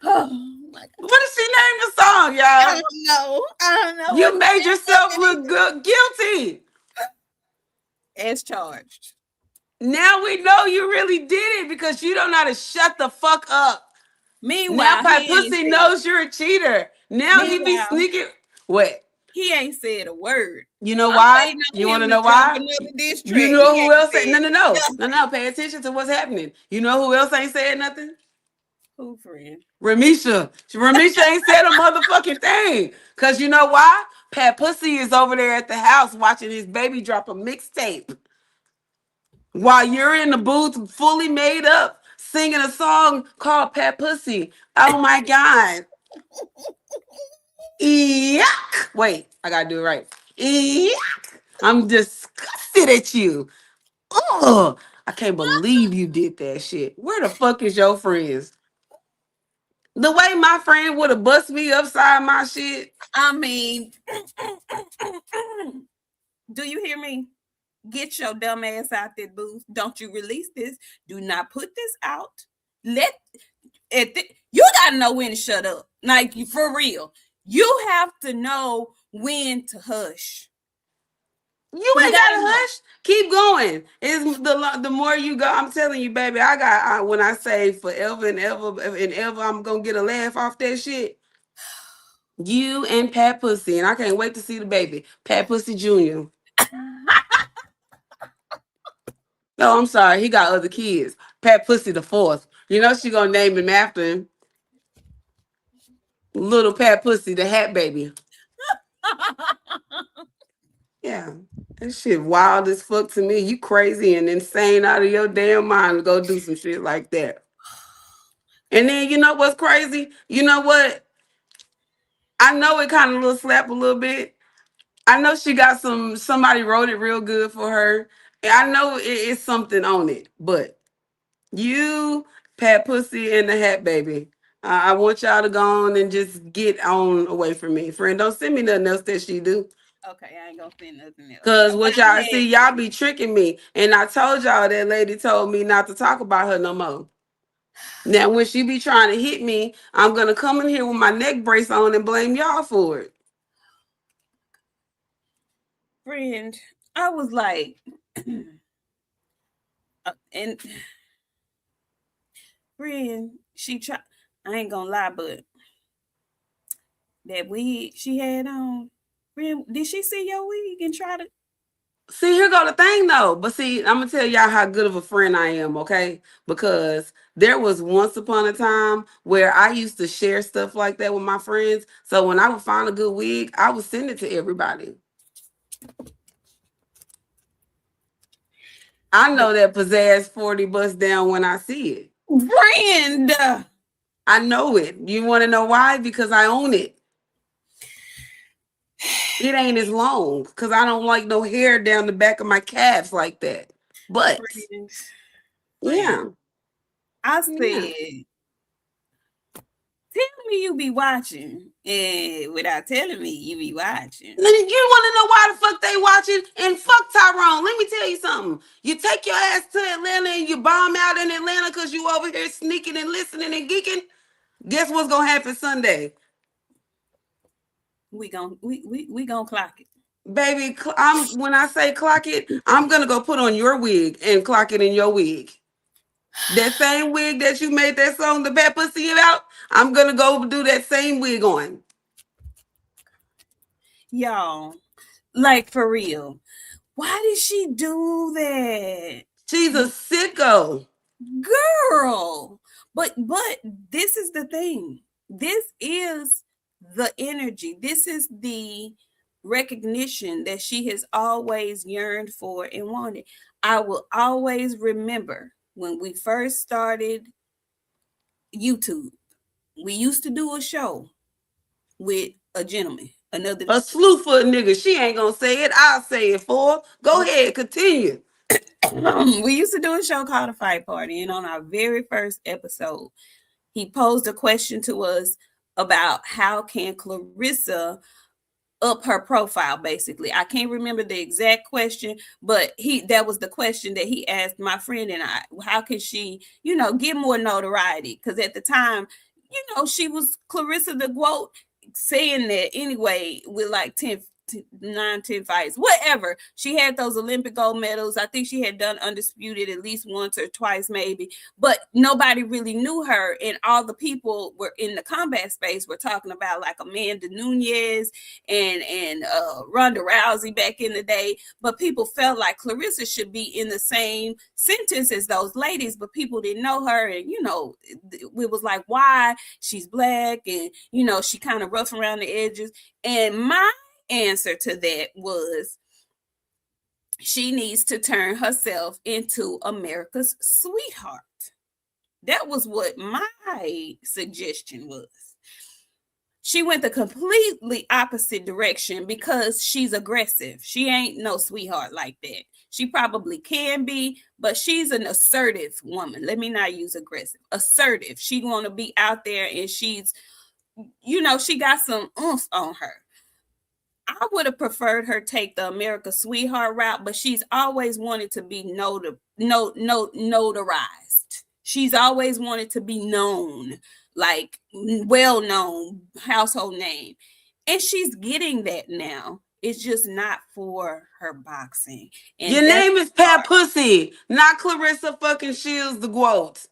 Oh my God. What did she name the song, y'all? I don't know. I don't know. You made yourself look good, guilty. As charged. Now we know you really did it because you don't know how to shut the fuck up. Meanwhile, Now Pat he ain't Pussy said- knows you're a cheater. Now he be Meanwhile- sneaking. What? he ain't said a word. You know I'm why? waiting on You him want to to know drop why? another diss You track. know He who ain't else? said No. nothing. No. Pay attention to what's happening. You know who else ain't said nothing? Who, friend? Ramisha. Ramisha ain't said a motherfucking thing. Cause you know why? Pat Pussy is over there at the house watching his baby drop a mixtape. While you're in the booth fully made up, singing a song called Pat Pussy. Oh my God. Yuck. Wait, I gotta do it right. Yuck. I'm disgusted at you. Ugh. I can't believe you did that shit. Where the fuck is your friends? The way my friend would have bust me upside my shit. I mean, do you hear me? Get your dumb ass out that booth. Don't you release this. Do not put this out. Let you gotta know when to shut up. Like, for real. You have to know when to hush. You ain't gotta hush. Keep going. It's the more you go. I'm telling you, baby. When I say forever and ever, I'm gonna get a laugh off that shit. You and Pat Pussy, and I can't wait to see the baby, Pat Pussy Jr. No, I'm sorry, he got other kids. Pat Pussy the fourth. You know she gonna name him after him. Little Pat Pussy, the hat baby. Yeah. That shit wild as fuck to me. You crazy and insane out of your damn mind to go do some shit like that. And then you know what's crazy? You know what? I know it kind of little slap a little bit. I know she got somebody wrote it real good for her. And I know it's something on it, but you, Pat Pussy and the Hat Baby. I want y'all to go on and just get on away from me. Friend, don't send me nothing else that she do. Okay, I ain't gonna say nothing else. Cause But what I y'all had see, y'all be tricking me. And I told y'all that lady told me not to talk about her no more. Now when she be trying to hit me, I'm gonna come in here with my neck brace on and blame y'all for it. friend. I was like, and friend, she tried. I ain't gonna lie, but that wig she had on, friend, did she see your wig and try to? See, here go the thing though. But see, I'm gonna tell y'all how good of a friend I am, okay? Because there was once upon a time where I used to share stuff like that with my friends. So when I would find a good wig, I would send it to everybody. I But know that pizzazz 40 bucks down when I see it. friend, I know it. You want to know why? Because I own it. It ain't as long because I don't like no hair down the back of my calves like that. But friend, friend. yeah, I yeah. said, tell me you be watching, and without telling me you be watching. Then you want to know why the fuck they watching? And fuck Tyrone. Let me tell you something. You take your ass to Atlanta and you bomb out in Atlanta because you over here sneaking and listening and geeking. Guess what's gonna happen Sunday? We gonna clock it. Baby, I'm when I say clock it, I'm gonna go put on your wig and clock it in your wig. That same wig that you made that song the Bad Pussy about, I'm gonna go do that same wig on. Y'all, like for real. Why did she do that? She's a sicko. Girl. But this is the thing. This is the energy. This is the recognition that she has always yearned for and wanted. I will always remember when we first started YouTube. We used to do a show with a gentleman, another. A slew foot nigga. She ain't gonna say it. I'll say it for her. Go ahead, continue. We used to do a show called a fight party, and on our very first episode he posed a question to us about how can Clarissa up her profile. Basically, I can't remember the exact question, but he that was the question that he asked my friend and I. How can she, get more notoriety? Because at the time, she was Clarissa the Quote, saying that anyway with like 10 fights, whatever. She had those Olympic gold medals. I think she had done undisputed at least once or twice, maybe, but nobody really knew her. And all the people were in the combat space were talking about like Amanda Nunez and Ronda Rousey back in the day. But people felt like Clarissa should be in the same sentence as those ladies, but people didn't know her. And, it was like, why? She's black and, she kind of rough around the edges. And my answer to that was she needs to turn herself into America's sweetheart. That was what my suggestion was. She went the completely opposite direction because she's aggressive. She ain't no sweetheart like that. She probably can be, but she's an assertive woman. Let me not use aggressive. Assertive. She want to be out there and she's, she got some oomph on her. I would have preferred her take the America sweetheart route, but she's always wanted to be notarized. She's always wanted to be known, like well known, household name. And she's getting that now. It's just not for her boxing. Your And that's name is Pat Pussy, not Clarissa fucking Shields the Quote.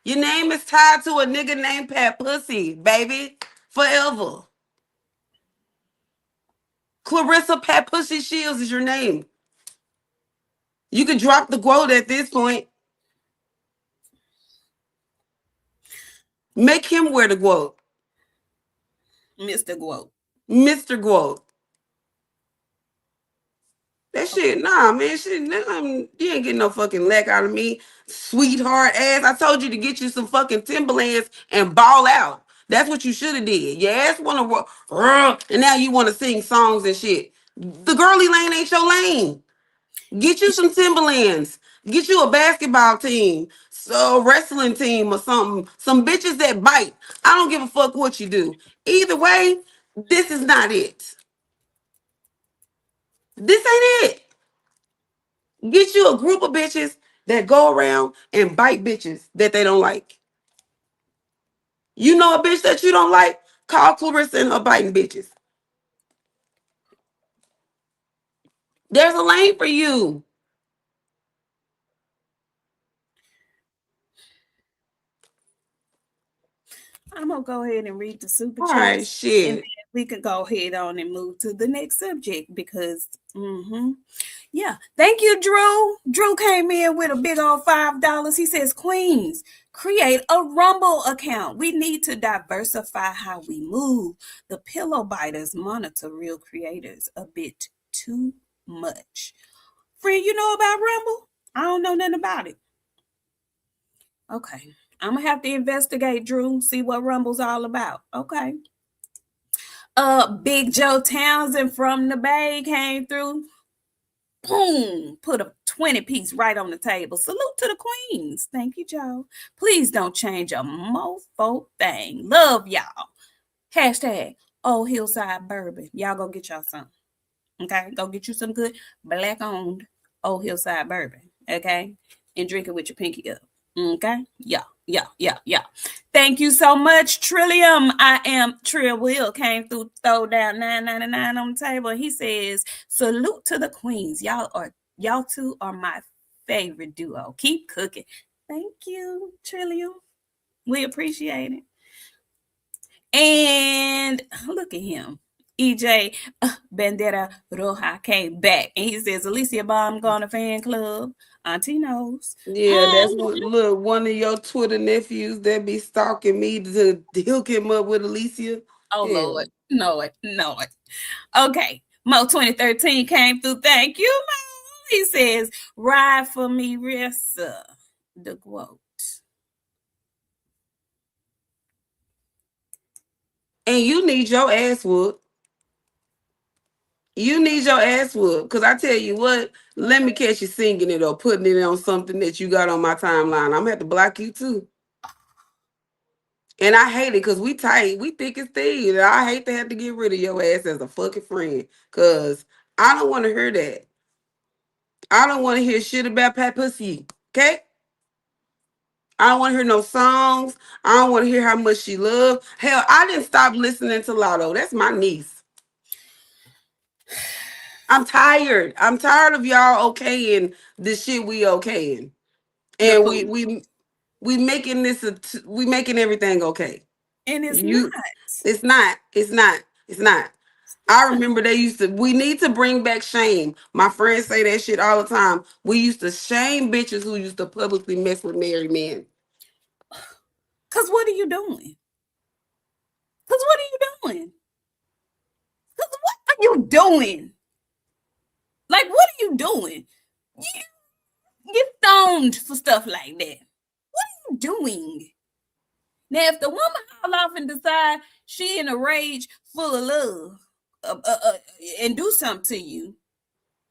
Your name is tied to a nigga named Pat Pussy, baby. Forever. Clarissa Pat Pussy Shields is your name. You can drop the quote at this point. Make him wear the quote. Mr. Guo. Mr. Quote. That shit, nah, man, shit, you ain't getting no fucking lack out of me, sweetheart ass. I told you to get you some fucking Timberlands and ball out. That's what you should have did. Your ass want to, and now you want to sing songs and shit. The girly lane ain't your lane. Get you some Timberlands. Get you a basketball team, so a wrestling team or something. Some bitches that bite. I don't give a fuck what you do. Either way, this is not it. This ain't it. Get you a group of bitches that go around and bite bitches that they don't like. You know a bitch that you don't like? Call Clarissa and her biting bitches. There's a lane for you. I'm gonna go ahead and read the super All right, chats, and then shit. we can go ahead on and move to the next subject because, yeah. Thank you, Drew. Drew came in with a big old $5. He says, "Queens, create a Rumble account. We need to diversify how we move. The pillow biters monitor real creators a bit too much." Friend, you know about Rumble? I don't know nothing about it. Okay. I'm gonna have to investigate, Drew, see what Rumble's all about. Okay. Big Joe Townsend from the Bay came through. Boom, put a 20 piece right on the table. Salute to the queens. Thank you, Joe. Please don't change a mofo thing. Love y'all. Hashtag Old Hillside Bourbon. Y'all go get y'all some. Okay, go get you some good black owned Old Hillside Bourbon. Okay, and drink it with your pinky up. Okay, yeah. Thank you so much, Trillium. I am Trill Will came through, throw down 9.99 on the table. He says, "Salute to the queens. Y'all two are my favorite duo. Keep cooking." Thank you, Trillium. We appreciate it. And look at him. EJ Bandera Roja came back and he says, "Alicia Bomb going to fan club. Auntie knows." Yeah, that's what. Look, one of your Twitter nephews that be stalking me to hook him up with Alicia. Oh, Yeah. Lord. No it. Okay. Mo 2013 came through. Thank you, Mo. He says, "Ride for me, Rissa." The quote. And you need your ass whooped. You need your ass whooped. Because I tell you what, let me catch you singing it or putting it on something that you got on my timeline. I'm going to have to block you too. And I hate it because we tight. We thick as thieves. I hate to have to get rid of your ass as a fucking friend. Because I don't want to hear that. I don't want to hear shit about Pat Pussy. Okay? I don't want to hear no songs. I don't want to hear how much she loved. Hell, I didn't stop listening to Lotto. That's my niece. I'm tired. I'm tired of y'all okaying this shit we okaying. The And food. we making we making everything okay. And it's You not. it's not. It's not. It's not. I remember they used to, we need to bring back shame. My friends say that shit all the time. We used to shame bitches who used to publicly mess with married men. Because what are you doing? Because what are you doing? Because what are you doing? Like, what are you doing? You get stoned for stuff like that. What are you doing? Now, if the woman haul off and decide she in a rage full of love and do something to you,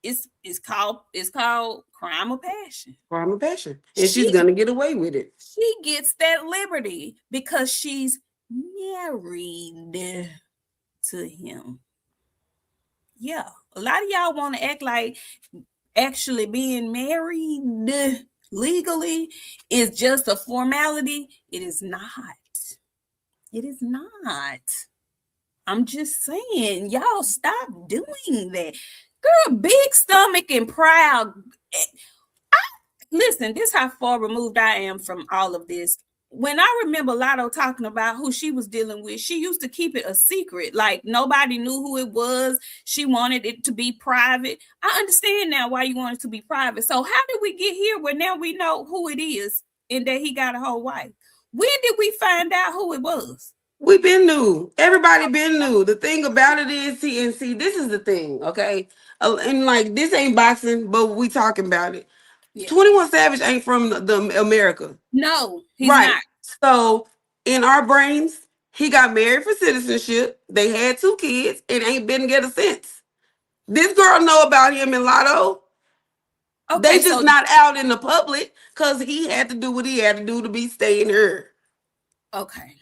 it's called crime of passion. Crime of passion. And she's She gonna get away with it. she gets that liberty because she's married to him. Yeah, a lot of y'all want to act like actually being married legally is just a formality. It is not. It is not. I'm just saying, y'all stop doing that. Girl, big stomach and proud. Listen, this is how far removed I am from all of this. When I remember Lotto talking about who she was dealing with, she used to keep it a secret. Like nobody knew who it was. She wanted it to be private. I understand now why you want it to be private. So how did we get here where now we know who it is and that he got a whole wife? When did we find out who it was? We been new. Everybody been new. The thing about it is, see, this is the thing, okay? And like this ain't boxing, but we talking about it. Yeah. 21 Savage ain't from the America. No, he's Right. not. So in our brains, he got married for citizenship. They had 2 kids and ain't been together since. This girl know about him and Lotto. Okay, They just so not out in the public because he had to do what he had to do to be staying here. okay.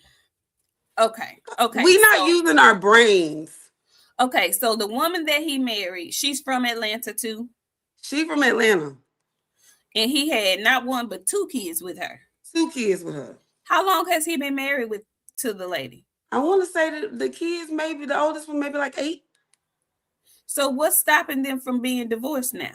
Okay. We not So using our brains. so the woman that he married, she's from Atlanta too, She from Atlanta. and he had not one but 2 kids with her. 2 kids with her. How long has he been married with to the lady? I want to say that the kids, maybe the oldest one, maybe like 8. So what's stopping them from being divorced now?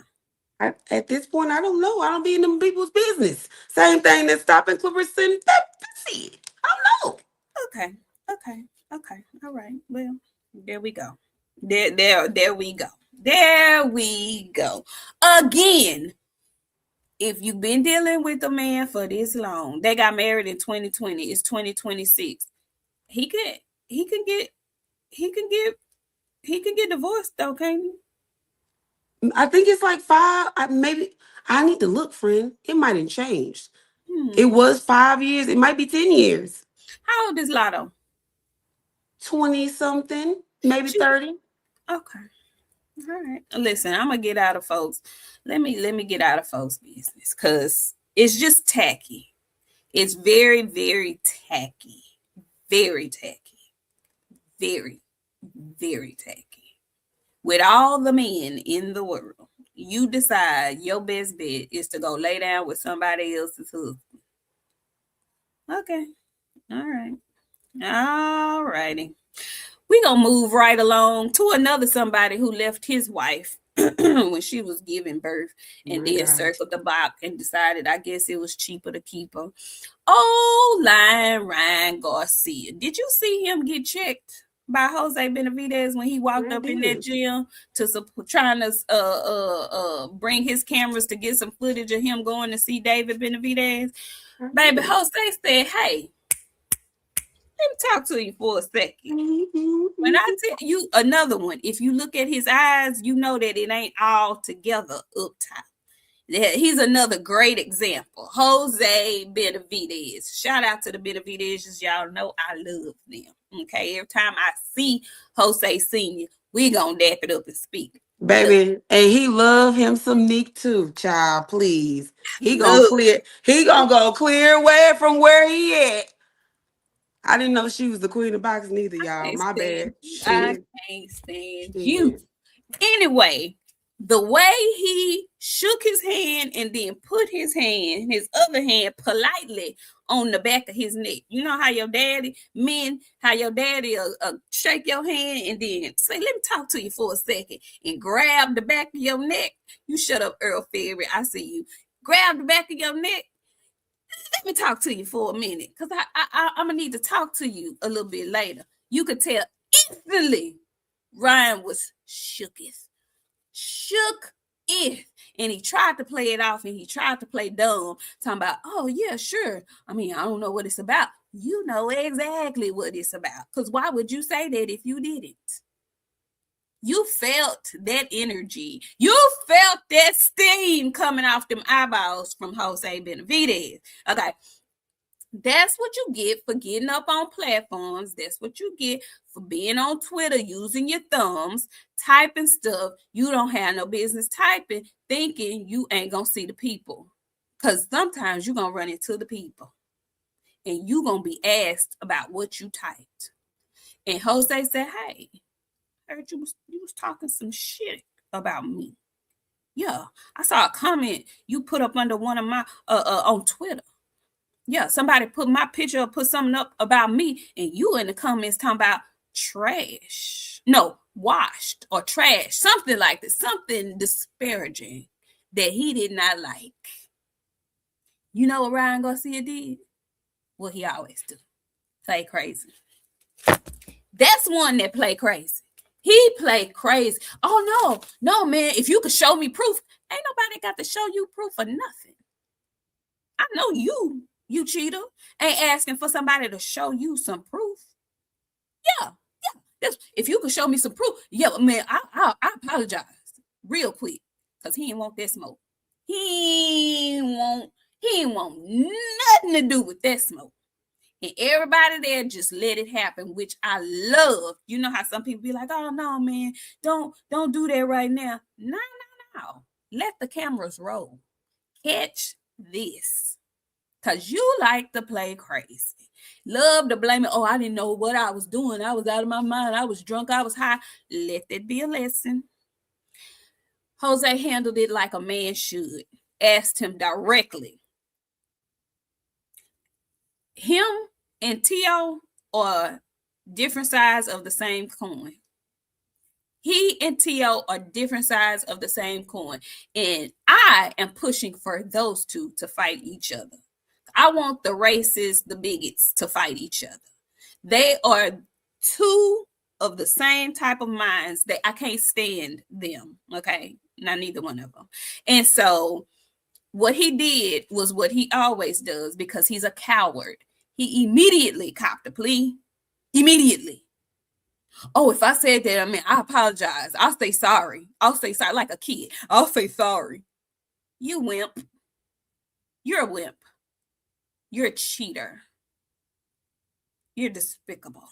At this point, I don't know. I don't be in them people's business. Same thing that's stopping Clarissa and Pepsi. I don't know. Okay. Okay. All right. Well, there we go. There we go. There we go. Again, if you've been dealing with a man for this long, they got married in 2020. It's 2026. He can he can get he can get he can get divorced though, can't he? I think it's like 5. Maybe I need to look, friend. It might have changed. It Hmm. was 5 years. It might be 10 years. How old is Lotto? 20 something, maybe She 30. okay. All right. Listen, I'm gonna get out of folks. Let me get out of folks' business because it's just tacky. It's very, very tacky. Very tacky. Very, very tacky. With all the men in the world, you decide your best bet is to go lay down with somebody else's husband. Okay. All right. All righty. We gonna move right along to another somebody who left his wife when she was giving birth and My then God. circled the block and decided I guess it was cheaper to keep her. Oh, Lion Ryan Garcia. Did you see him get checked by Jose Benavidez when he walked I up in that did. gym to trying to bring his cameras to get some footage of him going to see David Benavidez? I Baby, did. Jose said, "Hey, let me talk to you for a second. When I Mhm. tell you another one, if you look at his eyes, you know that it ain't all together up top. He's another great example. Jose Benavidez. Shout out to the Benavidez. Y'all know I love them. Okay. Every time I see Jose Sr., we gonna dap it up and speak. Love. Baby, and he love him some Nick too, child. Please, he gonna Love. clear. He gonna go clear away from where he at. I didn't know she was the queen of boxing either, y'all. Can't My stand bad. you. I Shit. can't stand you. Shit. Anyway, the way he shook his hand and then put his other hand politely on the back of his neck. You know how your daddy, men, how your daddy shake your hand and then say, let me talk to you for a second and grab the back of your neck. You shut up, Earl Ferry. I see you. Grab the back of your neck. Let me talk to you for a minute because I'm going to need to talk to you a little bit later. You could tell instantly Ryan was shooketh it. And he tried to play it off and he tried to play dumb, talking about, oh, yeah, sure. I mean, I don't know what it's about. You know exactly what it's about. Because why would you say that if you didn't? You felt that energy. You felt that steam coming off them eyeballs from Jose Benavidez. Okay. That's what you get for getting up on platforms. That's what you get for being on Twitter, using your thumbs, typing stuff you don't have no business typing, thinking you ain't going to see the people. Because sometimes you're going to run into the people and you're going to be asked about what you typed. And Jose said, hey, I heard you was talking some shit about me. Yeah, I saw a comment you put up under one of my on Twitter. Yeah, somebody put my picture or put something up about me, and you in the comments talking about trash. No, washed or trash, something like this, something disparaging that he did not like. You know what Ryan Garcia did? What he always do. Play crazy. That's one that play crazy. He played crazy. Oh no, man. If you could show me proof, ain't nobody got to show you proof of nothing. I know you cheater, ain't asking for somebody to show you some proof. Yeah, if you could show me some proof, yeah, man, I apologize real quick because he didn't want that smoke. He ain't want nothing to do with that smoke. And everybody there just let it happen, which I love. You know how some people be like, "Oh no, man, don't do that right now." No. Let the cameras roll. Catch this. Cause you like to play crazy. Love to blame it. Oh, I didn't know what I was doing. I was out of my mind. I was drunk. I was high. Let that be a lesson. Jose handled it like a man should. Asked him directly. Him and T.O. are different sides of the same coin. He and T.O. are different sides of the same coin. And I am pushing for those two to fight each other. I want the racists, the bigots to fight each other. They are two of the same type of minds that I can't stand them. Okay. Not neither one of them. And so what he did was what he always does because he's a coward. He immediately copped a plea. Immediately. Oh, if I said that, I mean, I apologize. I'll say sorry. I'll say sorry like a kid. I'll say sorry. You wimp. You're a wimp. You're a cheater. You're despicable.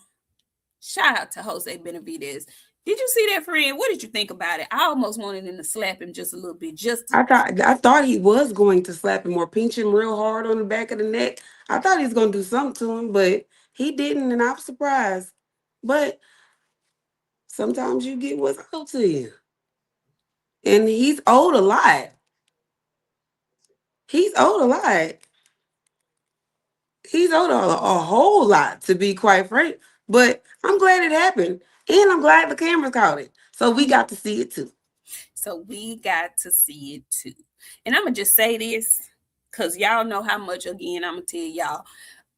Shout out to Jose Benavidez. Did you see that, friend? What did you think about it? I almost wanted him to slap him just a little bit. I thought he was going to slap him or pinch him real hard on the back of the neck. I thought he was going to do something to him, but he didn't, and I was surprised. But sometimes you get what's owed to you. And he's owed a lot. He's owed a lot. He's owed a whole lot, to be quite frank. But I'm glad it happened. And I'm glad the cameras caught it. So we got to see it too. And I'm going to just say this because y'all know how much, again, I'm going to tell y'all.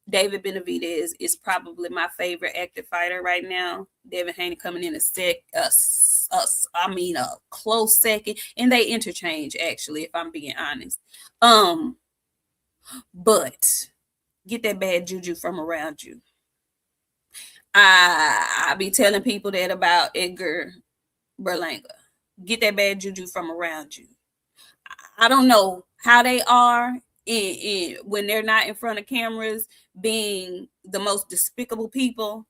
David Benavidez is probably my favorite active fighter right now. Devin Haney coming in a close second. And they interchange, actually, if I'm being honest. But get that bad juju from around you. I be telling people that about Edgar Berlanga. Get that bad juju from around you. I don't know how they are when they're not in front of cameras, being the most despicable people.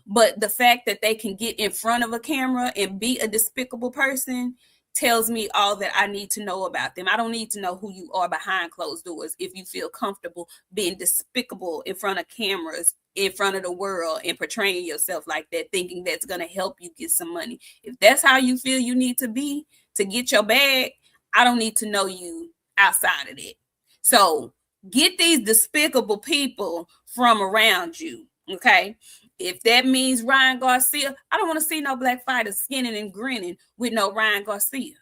But the fact that they can get in front of a camera and be a despicable person tells me all that I need to know about them. I don't need to know who you are behind closed doors if you feel comfortable being despicable in front of cameras, in front of the world, and portraying yourself like that, thinking that's going to help you get some money. If that's how you feel you need to be to get your bag, I don't need to know you outside of it. So get these despicable people from around you, okay? If that means Ryan Garcia, I don't want to see no black fighters skinning and grinning with no Ryan Garcia.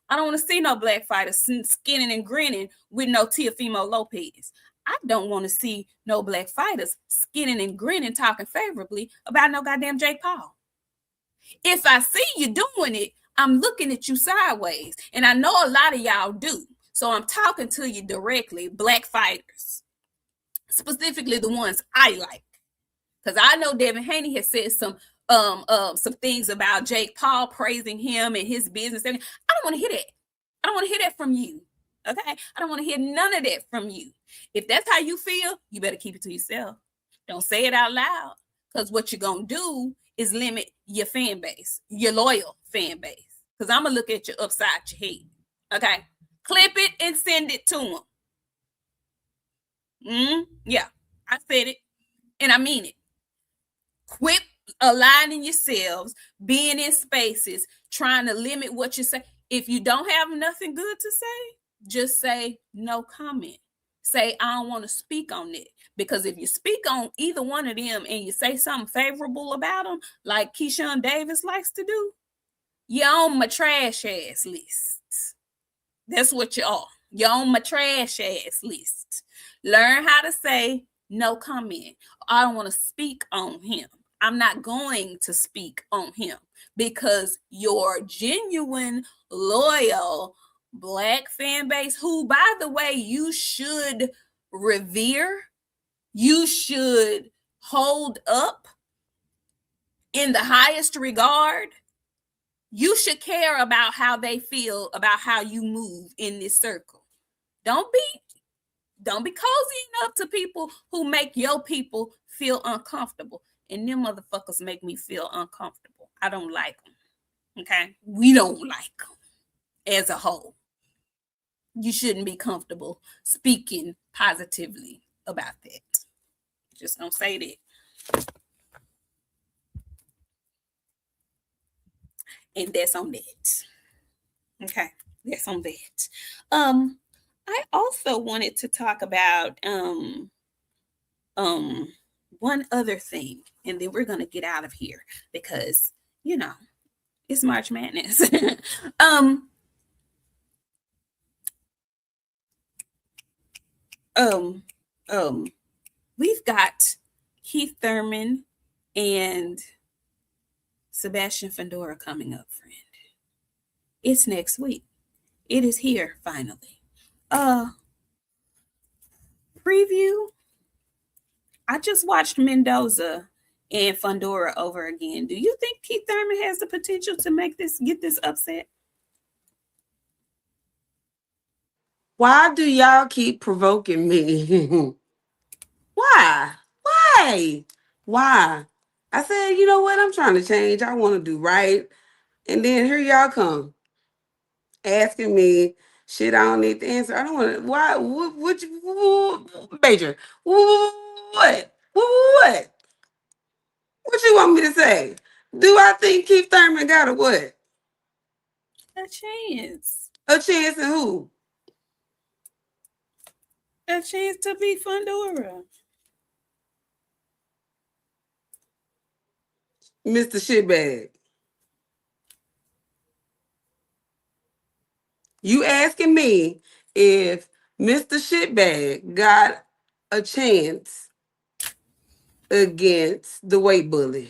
I don't want to see no black fighters skinning and grinning with no Teofimo Lopez. I don't want to see no black fighters skinning and grinning, talking favorably about no goddamn Jake Paul. If I see you doing it, I'm looking at you sideways. And I know a lot of y'all do. So I'm talking to you directly, black fighters. Specifically the ones I like. Because I know Devin Haney has said some things about Jake Paul, praising him and his business. I don't want to hear that. I don't want to hear that from you. Okay? I don't want to hear none of that from you. If that's how you feel, you better keep it to yourself. Don't say it out loud. Because what you're going to do is limit your fan base, your loyal fan base. Because I'm going to look at you upside your head. Okay? Clip it and send it to them. Yeah, I said it. And I mean it. Quit aligning yourselves, being in spaces, trying to limit what you say. If you don't have nothing good to say, just say no comment. Say, I don't want to speak on it. Because if you speak on either one of them and you say something favorable about them, like Keyshawn Davis likes to do, you're on my trash ass list. That's what you are. You're on my trash ass list. Learn how to say no comment. I don't want to speak on him. I'm not going to speak on him because your genuine, loyal black fan base, who, by the way, you should revere, you should hold up, in the highest regard, you should care about how they feel about how you move in this circle. Don't be cozying up to people who make your people feel uncomfortable. And them motherfuckers make me feel uncomfortable. I don't like them. Okay? We don't like them as a whole. You shouldn't be comfortable speaking positively about that. Just gonna say that. And that's on that. Okay, that's on that. I also wanted to talk about one other thing, and then we're gonna get out of here because it's March Madness. um um um we've got Keith Thurman and Sebastian Fandora coming up, friend. It's next week. It is here finally. Preview. I just watched Mendoza and Fandora over again. Do you think Keith Thurman has the potential to get this upset? Why do y'all keep provoking me? Why? Why? I said, you know what? I'm trying to change. I want to do right. And then here y'all come asking me shit I don't need to answer. I don't want to. Why? Major? What? What? What you want me to say? Do I think Keith Thurman got a what? A chance. A chance in who? A chance to be Fandora. Mr. Shitbag. You asking me if Mr. Shitbag got a chance against the weight bully?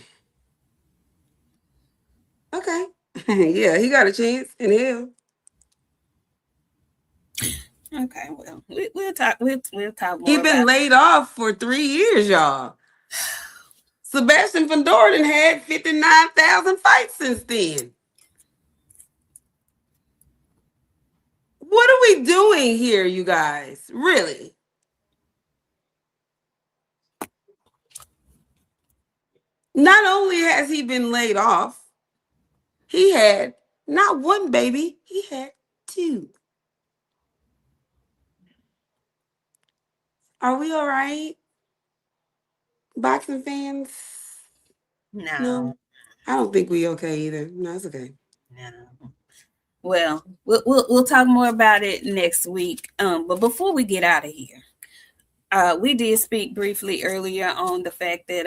Okay. Yeah, he got a chance in hell. Okay, well, we'll talk. We'll talk more. He been laid off for 3 years, y'all. Sebastian Fandora had 59,000 fights since then. What are we doing here, you guys? Really? Not only has he been laid off, he had not one baby, he had 2. Are we all right? Boxing fans? No. I don't think we okay either. No, it's okay. No. Well, we'll talk more about it next week. But before we get out of here, we did speak briefly earlier on the fact that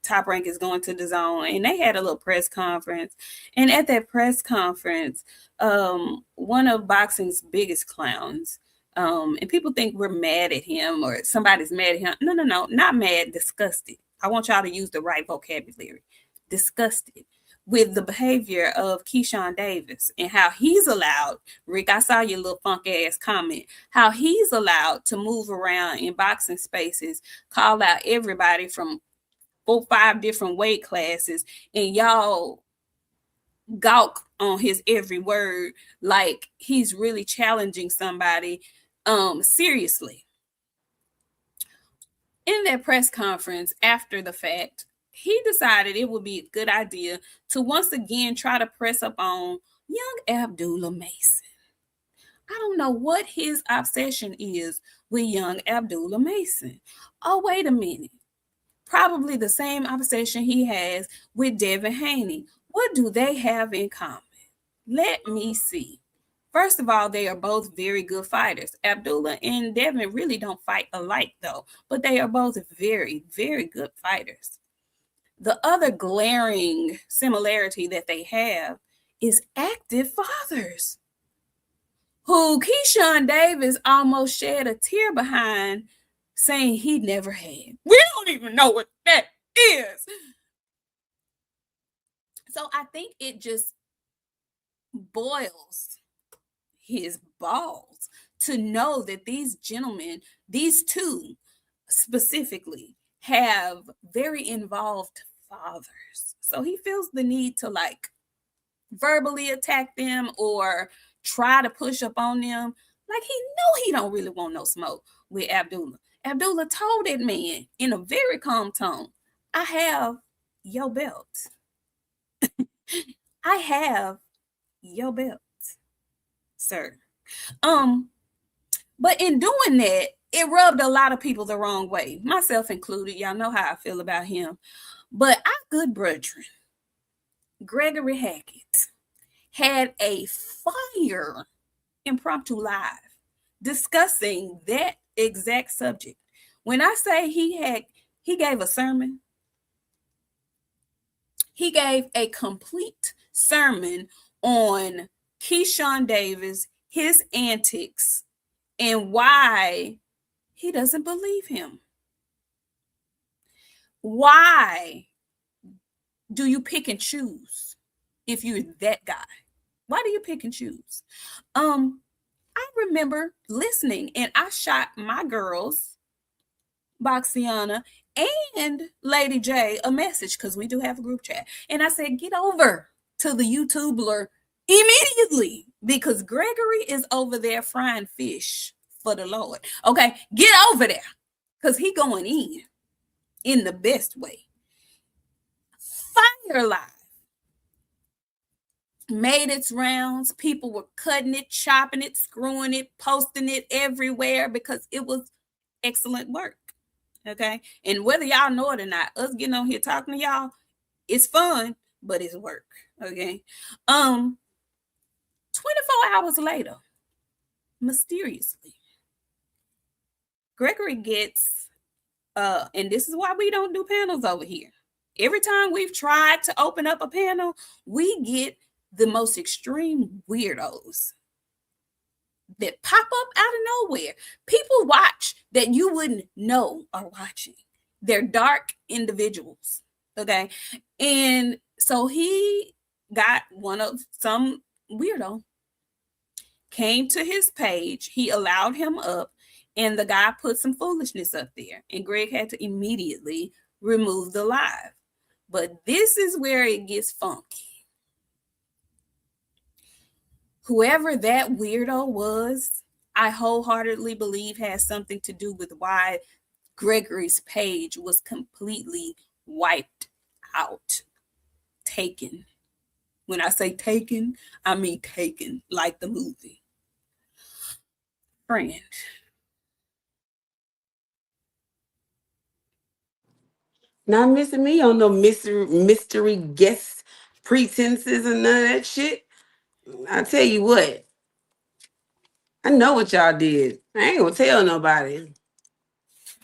Top Rank is going to DAZN, and they had a little press conference. And at that press conference, one of boxing's biggest clowns, and people think we're mad at him or somebody's mad at him. No, not mad, disgusted. I want y'all to use the right vocabulary. Disgusted with the behavior of Keyshawn Davis and how he's allowed, Rick, I saw your little funk ass comment, how he's allowed to move around in boxing spaces, call out everybody from 4-5 different weight classes, and y'all gawk on his every word like he's really challenging somebody seriously. In that press conference after the fact, he decided it would be a good idea to once again try to press up on young Abdullah Mason. I don't know what his obsession is with young Abdullah Mason. Oh, wait a minute. Probably the same obsession he has with Devin Haney. What do they have in common? Let me see. First of all, they are both very good fighters. Abdullah and Devin really don't fight alike, though, but they are both very, very good fighters. The other glaring similarity that they have is active fathers, who Keyshawn Davis almost shed a tear behind, saying he never had. We don't even know what that is. So I think it just boils his balls to know that these gentlemen, these two specifically, have very involved fathers. So he feels the need to like verbally attack them or try to push up on them. Like he know he don't really want no smoke with Abdullah. Abdullah told that man in a very calm tone, I have your belt. I have your belt, sir. Um, but in doing that, it rubbed a lot of people the wrong way, myself included. Y'all know how I feel about him. But our good brethren, Gregory Hackett, had a fire impromptu live discussing that exact subject. When I say he gave a sermon, he gave a complete sermon on Keyshawn Davis, his antics, and why he doesn't believe him. Why do you pick and choose if you're that guy? Why do you pick and choose? I remember listening and I shot my girls, Boxiana and Lady J, a message because we do have a group chat. And I said, get over to the YouTuber immediately because Gregory is over there frying fish for the Lord. Okay, get over there because he going in the best way. Fire Live made its rounds. People were cutting it, chopping it, screwing it, posting it everywhere because it was excellent work. Okay. And whether y'all know it or not, us getting on here talking to y'all, it's fun, but it's work. Okay. 24 hours later, mysteriously, Gregory gets and this is why we don't do panels over here. Every time we've tried to open up a panel, we get the most extreme weirdos that pop up out of nowhere. People watch that you wouldn't know are watching. They're dark individuals. Okay. And so he got some weirdo, came to his page, he allowed him up, and the guy put some foolishness up there. And Greg had to immediately remove the live. But this is where it gets funky. Whoever that weirdo was, I wholeheartedly believe has something to do with why Gregory's page was completely wiped out, taken. When I say taken, I mean taken, like the movie. Friend. Not missing me on no mystery guest pretenses and none of that shit. I tell you what, I know what y'all did. I ain't gonna tell nobody,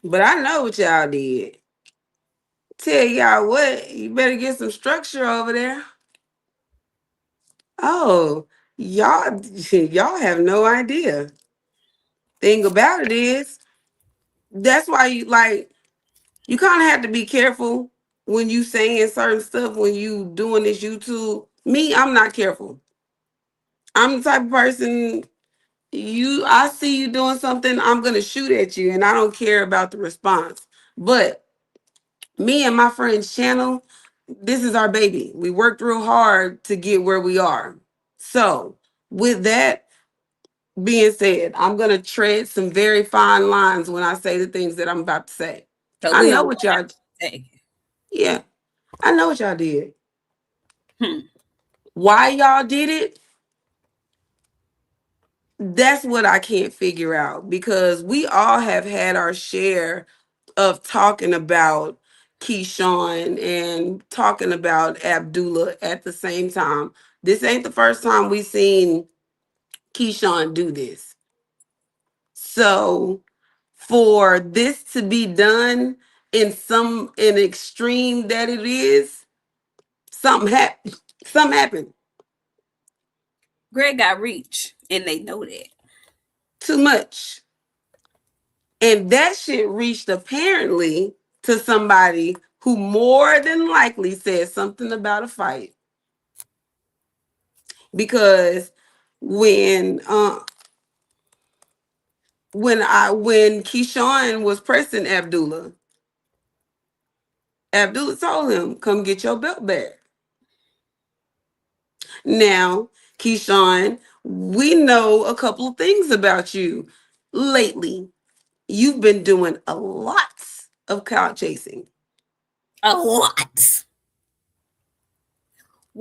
but I know what y'all did. Tell y'all what, you better get some structure over there. Oh, y'all, y'all have no idea. Thing about it is, that's why you like you kind of have to be careful when you saying certain stuff when you doing this YouTube. Me, I'm not careful. I'm the type of person I see you doing something, I'm gonna shoot at you, and I don't care about the response. But me and my friend's channel, this is our baby. We worked real hard to get where we are. So, with that being said, I'm gonna tread some very fine lines when I say the things that I'm about to say. So I we know don't what y'all, take it. yeah, I know what y'all did. Hmm. Why y'all did it? That's what I can't figure out because we all have had our share of talking about Keyshawn and talking about Abdullah at the same time. This ain't the first time we seen Keyshawn do this. So for this to be done in extreme that it is, something happened. Something happened. Greg got reach, and they know that. Too much. And that shit reached apparently to somebody who more than likely said something about a fight. Because when when Keyshawn was pressing Abdullah, Abdullah told him, come get your belt back. Now, Keyshawn, we know a couple of things about you lately. You've been doing a lot of clout chasing. A lot.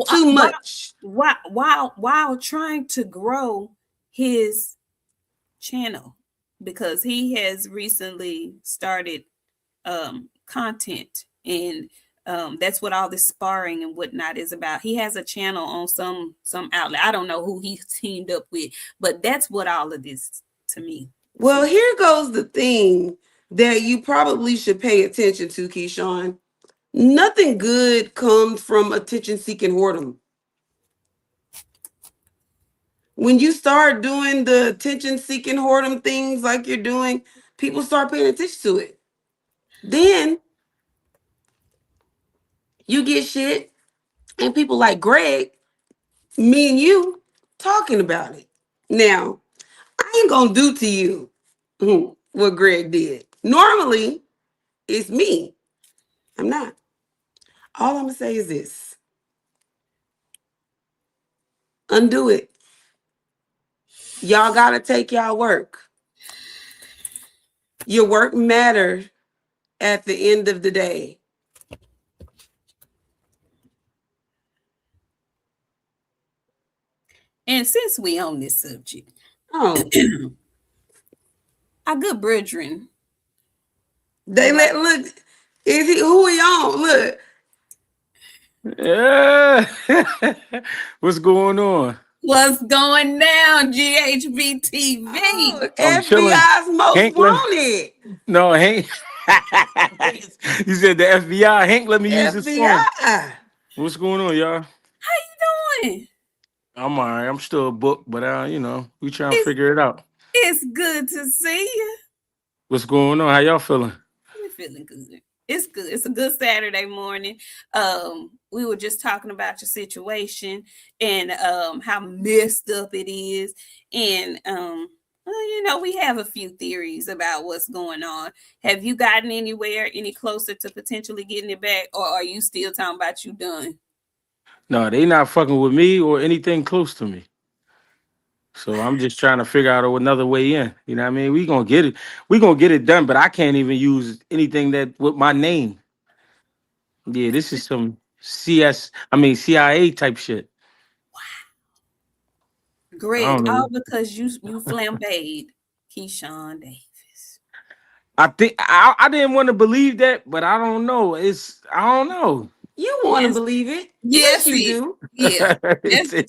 Too much. While trying to grow his channel, because he has recently started content, and that's what all this sparring and whatnot is about. He has a channel on some outlet. I don't know who he's teamed up with, but that's what all of this to me. Well, here goes the thing that you probably should pay attention to, Keyshawn. Nothing good comes from attention-seeking whoredom. When you start doing the attention-seeking whoredom things like you're doing, people start paying attention to it. Then you get shit, and people like Greg, me and you, talking about it. Now, I ain't gonna do to you what Greg did. Normally, it's me. I'm not. All I'm gonna say is this: undo it. Y'all gotta take y'all work. Your work matters at the end of the day. And since we on this subject, Oh, our good brethren, they let look. Is he who he on? Look, Yeah. What's going on? what's going down, GHBTV? oh, I'm chilling. FBI's most Hank, let, wanted. no, Hank. You said the FBI. Hank, let me use this phone. FBI. What's going on, y'all? How you doing? I'm all right. I'm still a book, but we trying to It's figure it out. it's good to see you. What's going on? How y'all feeling? We're feeling good. It's good. It's a good Saturday morning. We were just talking about your situation and how messed up it is. And well, we have a few theories about what's going on. Have you gotten anywhere any closer to potentially getting it back, or are you still talking about you done? No, they not fucking with me or anything close to me. So I'm just trying to figure out another way in. You know what I mean? We gonna get it. We gonna get it done, but I can't even use anything that with my name. Yeah, this is some CIA type shit. I Greg, don't all know. because you flambéed Keyshawn Davis. I think I didn't want to believe that, but I don't know. I don't know. You want to Yes, believe it? Yes, yes, you do. yeah. It's- That's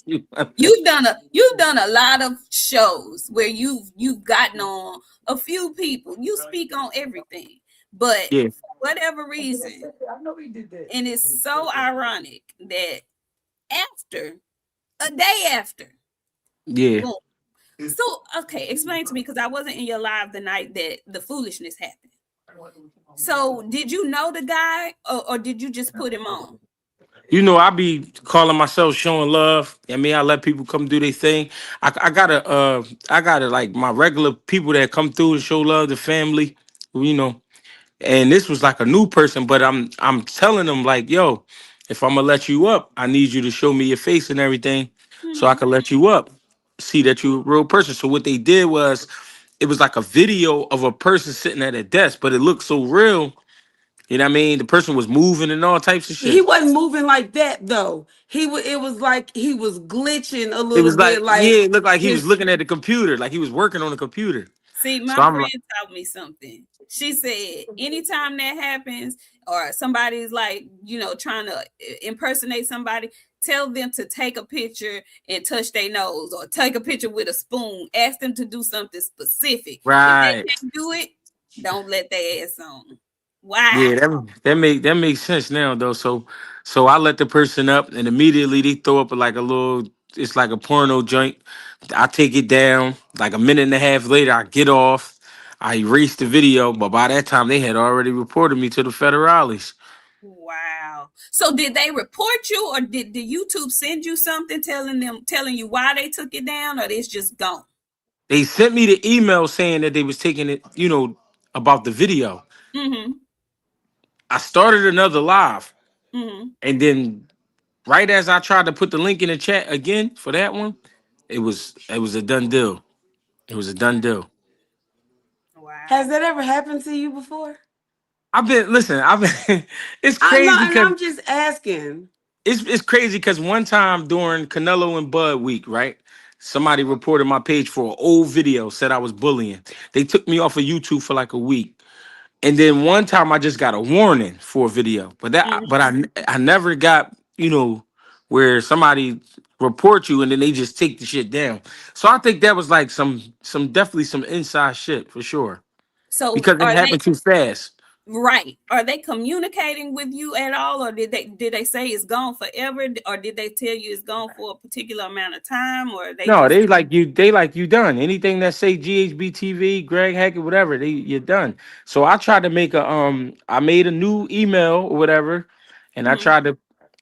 you've done a lot of shows where you've gotten on a few people. You speak on everything, but yeah, for whatever reason, and it's so ironic that after a day after, yeah. boom. So okay, explain to me because I wasn't in your live the night that the foolishness happened. So did you know the guy, or did you just put him on? I be calling myself showing love. I mean, I let people come do their thing. I gotta like my regular people that come through and show love to family. You know, and this was like a new person, but I'm telling them like, yo, if I'm gonna let you up, I need you to show me your face and everything, so I Mhm. can let you up, see that you're a real person. So what they did was, it was like a video of a person sitting at a desk, but it looked so real. You know what I mean? The person was moving and all types of He shit. wasn't moving like that though. He was. It was like he was glitching a It little was bit, like, yeah, like it looked like he was his. looking at the computer, like he was working on the computer. See, So my I'm like, friend taught me something. She said, anytime that happens, or somebody's like, trying to impersonate somebody, tell them to take a picture and touch their nose, or take a picture with a spoon. Ask them to do something specific. If they right. can't do it, don't let their ass on. Wow. Yeah, that makes sense now though. So I let the person up, and immediately they throw up like a little. It's like a porno joint. I take it down. Like a minute and a half later, I get off. I erase the video, but by that time they had already reported me to the federales. Wow. So did they report you, or did the YouTube send you something telling you why they took it down, or it's just gone? They sent me the email saying that they was taking it, about the video. Mm-hmm. I started another live, Mm-hmm. and then right as I tried to put the link in the chat again for that one, it was a done deal. It was a done deal. Has Wow. that ever happened to you before? I've been it's I know, crazy and because I'm just asking. it's crazy because one time during Canelo and Bud week, right? Somebody reported my page for an old video, said I was bullying. They took me off of YouTube for like a week. And then one time I just got a warning for a video. But I never got, where somebody report you and then they just take the shit down. So I think that was like some definitely some inside shit for sure. So Because it are they happened too fast. right? Are they communicating with you at all, or did they say it's gone forever, or did they tell you it's gone for a particular amount of time, or they No, just they like you done. Anything that say GHBTV, Greg Hackett, whatever, you're done. So I made a new email or whatever, and Mhm.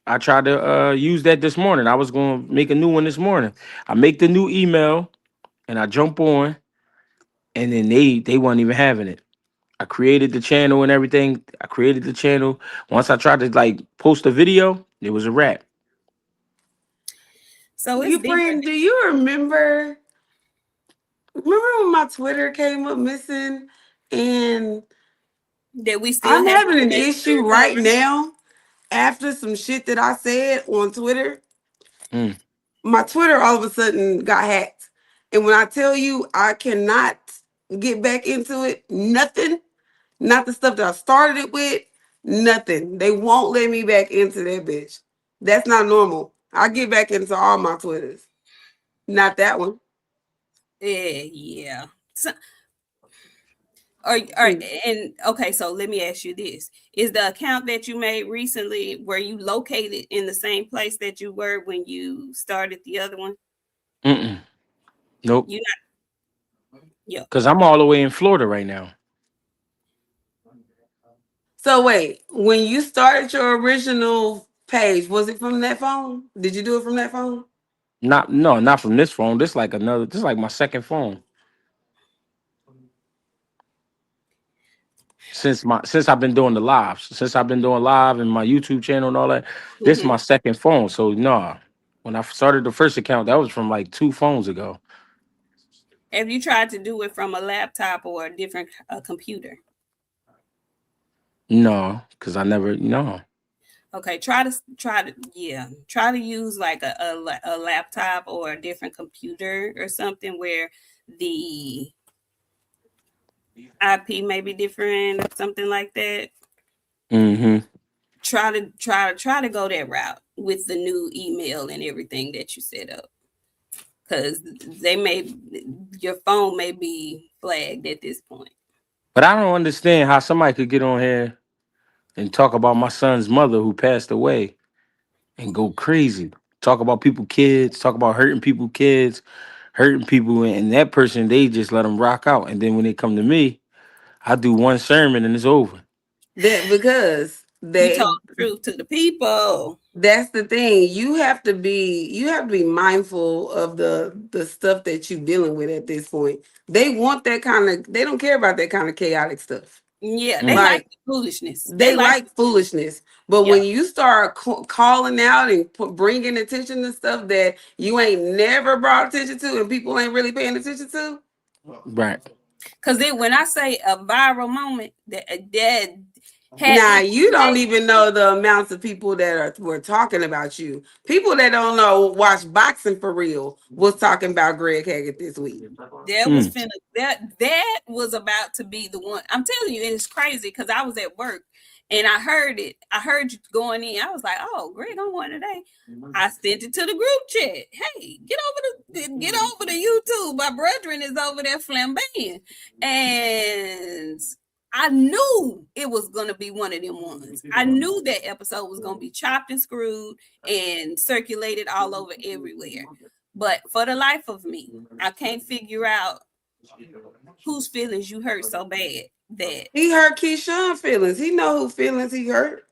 I tried to use that this morning. I was gonna make a new one this morning. I make the new email and I jump on, and then they weren't even having it. I created the channel and everything. I created the channel. Once I tried to like post a video, it was a wrap. so it's You different friend, do you remember when my Twitter came up missing? And that we still I'm haven't having been an able to issue recover. right now after some shit that I said on Twitter. Mm. My Twitter all of a sudden got hacked. And when I tell you I cannot get back into it, nothing, not the stuff that I started it with, nothing. They won't let me back into that bitch. That's not normal. I get back into all my Twitters. Not that one. Yeah. So, or and okay, so let me ask you this: is the account that you made recently, were you located in the same place that you were when you started the other one? Mm-mm. Nope. You not? Yeah. Cause I'm all the way in Florida right now. So wait, when you started your original page, was it from that phone? Did you do it from that phone? Not from this phone. This like my second phone. Since I've been doing the lives. Since I've been doing live and my YouTube channel and all that. This is Hmm. my second phone. So nah. When I started the first account, that was from like 2 phones ago. Have you tried to do it from a laptop or a different computer? No, because I never no. Okay, try to use like a laptop or a different computer or something where the IP may be different or something like that. Mm-hmm. Try to go that route with the new email and everything that you set up, because they may your phone may be flagged at this point. But I don't understand how somebody could get on here and talk about my son's mother who passed away and go crazy. Talk about people kids, talk about hurting people kids, hurting people, and that person they just let them rock out. And then when they come to me, I do one sermon and it's over. That because You told they the truth to the people. that's the thing. You have to be mindful of the stuff that you're dealing with at this point. They want that kind of they don't care about that kind of chaotic stuff. Yeah, they Mm. like Like the foolishness. They they like like foolishness. But yeah. when you start calling out and bringing attention to stuff that you ain't never brought attention to and people ain't really paying attention to, Right. Because then when I say a viral moment, that had nah, it you don't even know the amounts of people that were talking about you. People that don't know watch boxing for real was talking about Greg Haggett this week. that was Mm. finna that was about to be the one. I'm telling you, it's crazy because I was at work and I heard it. I heard you going in. I was like, "Oh, Greg, on one today." I sent it to the group chat. Hey, get over to YouTube. My brethren is over there flamboyant, and I knew it was gonna be one of them ones. I knew that episode was gonna be chopped and screwed and circulated all over everywhere. But for the life of me, I can't figure out whose feelings you hurt so bad that He hurt Keyshawn feelings. He know who feelings he hurt.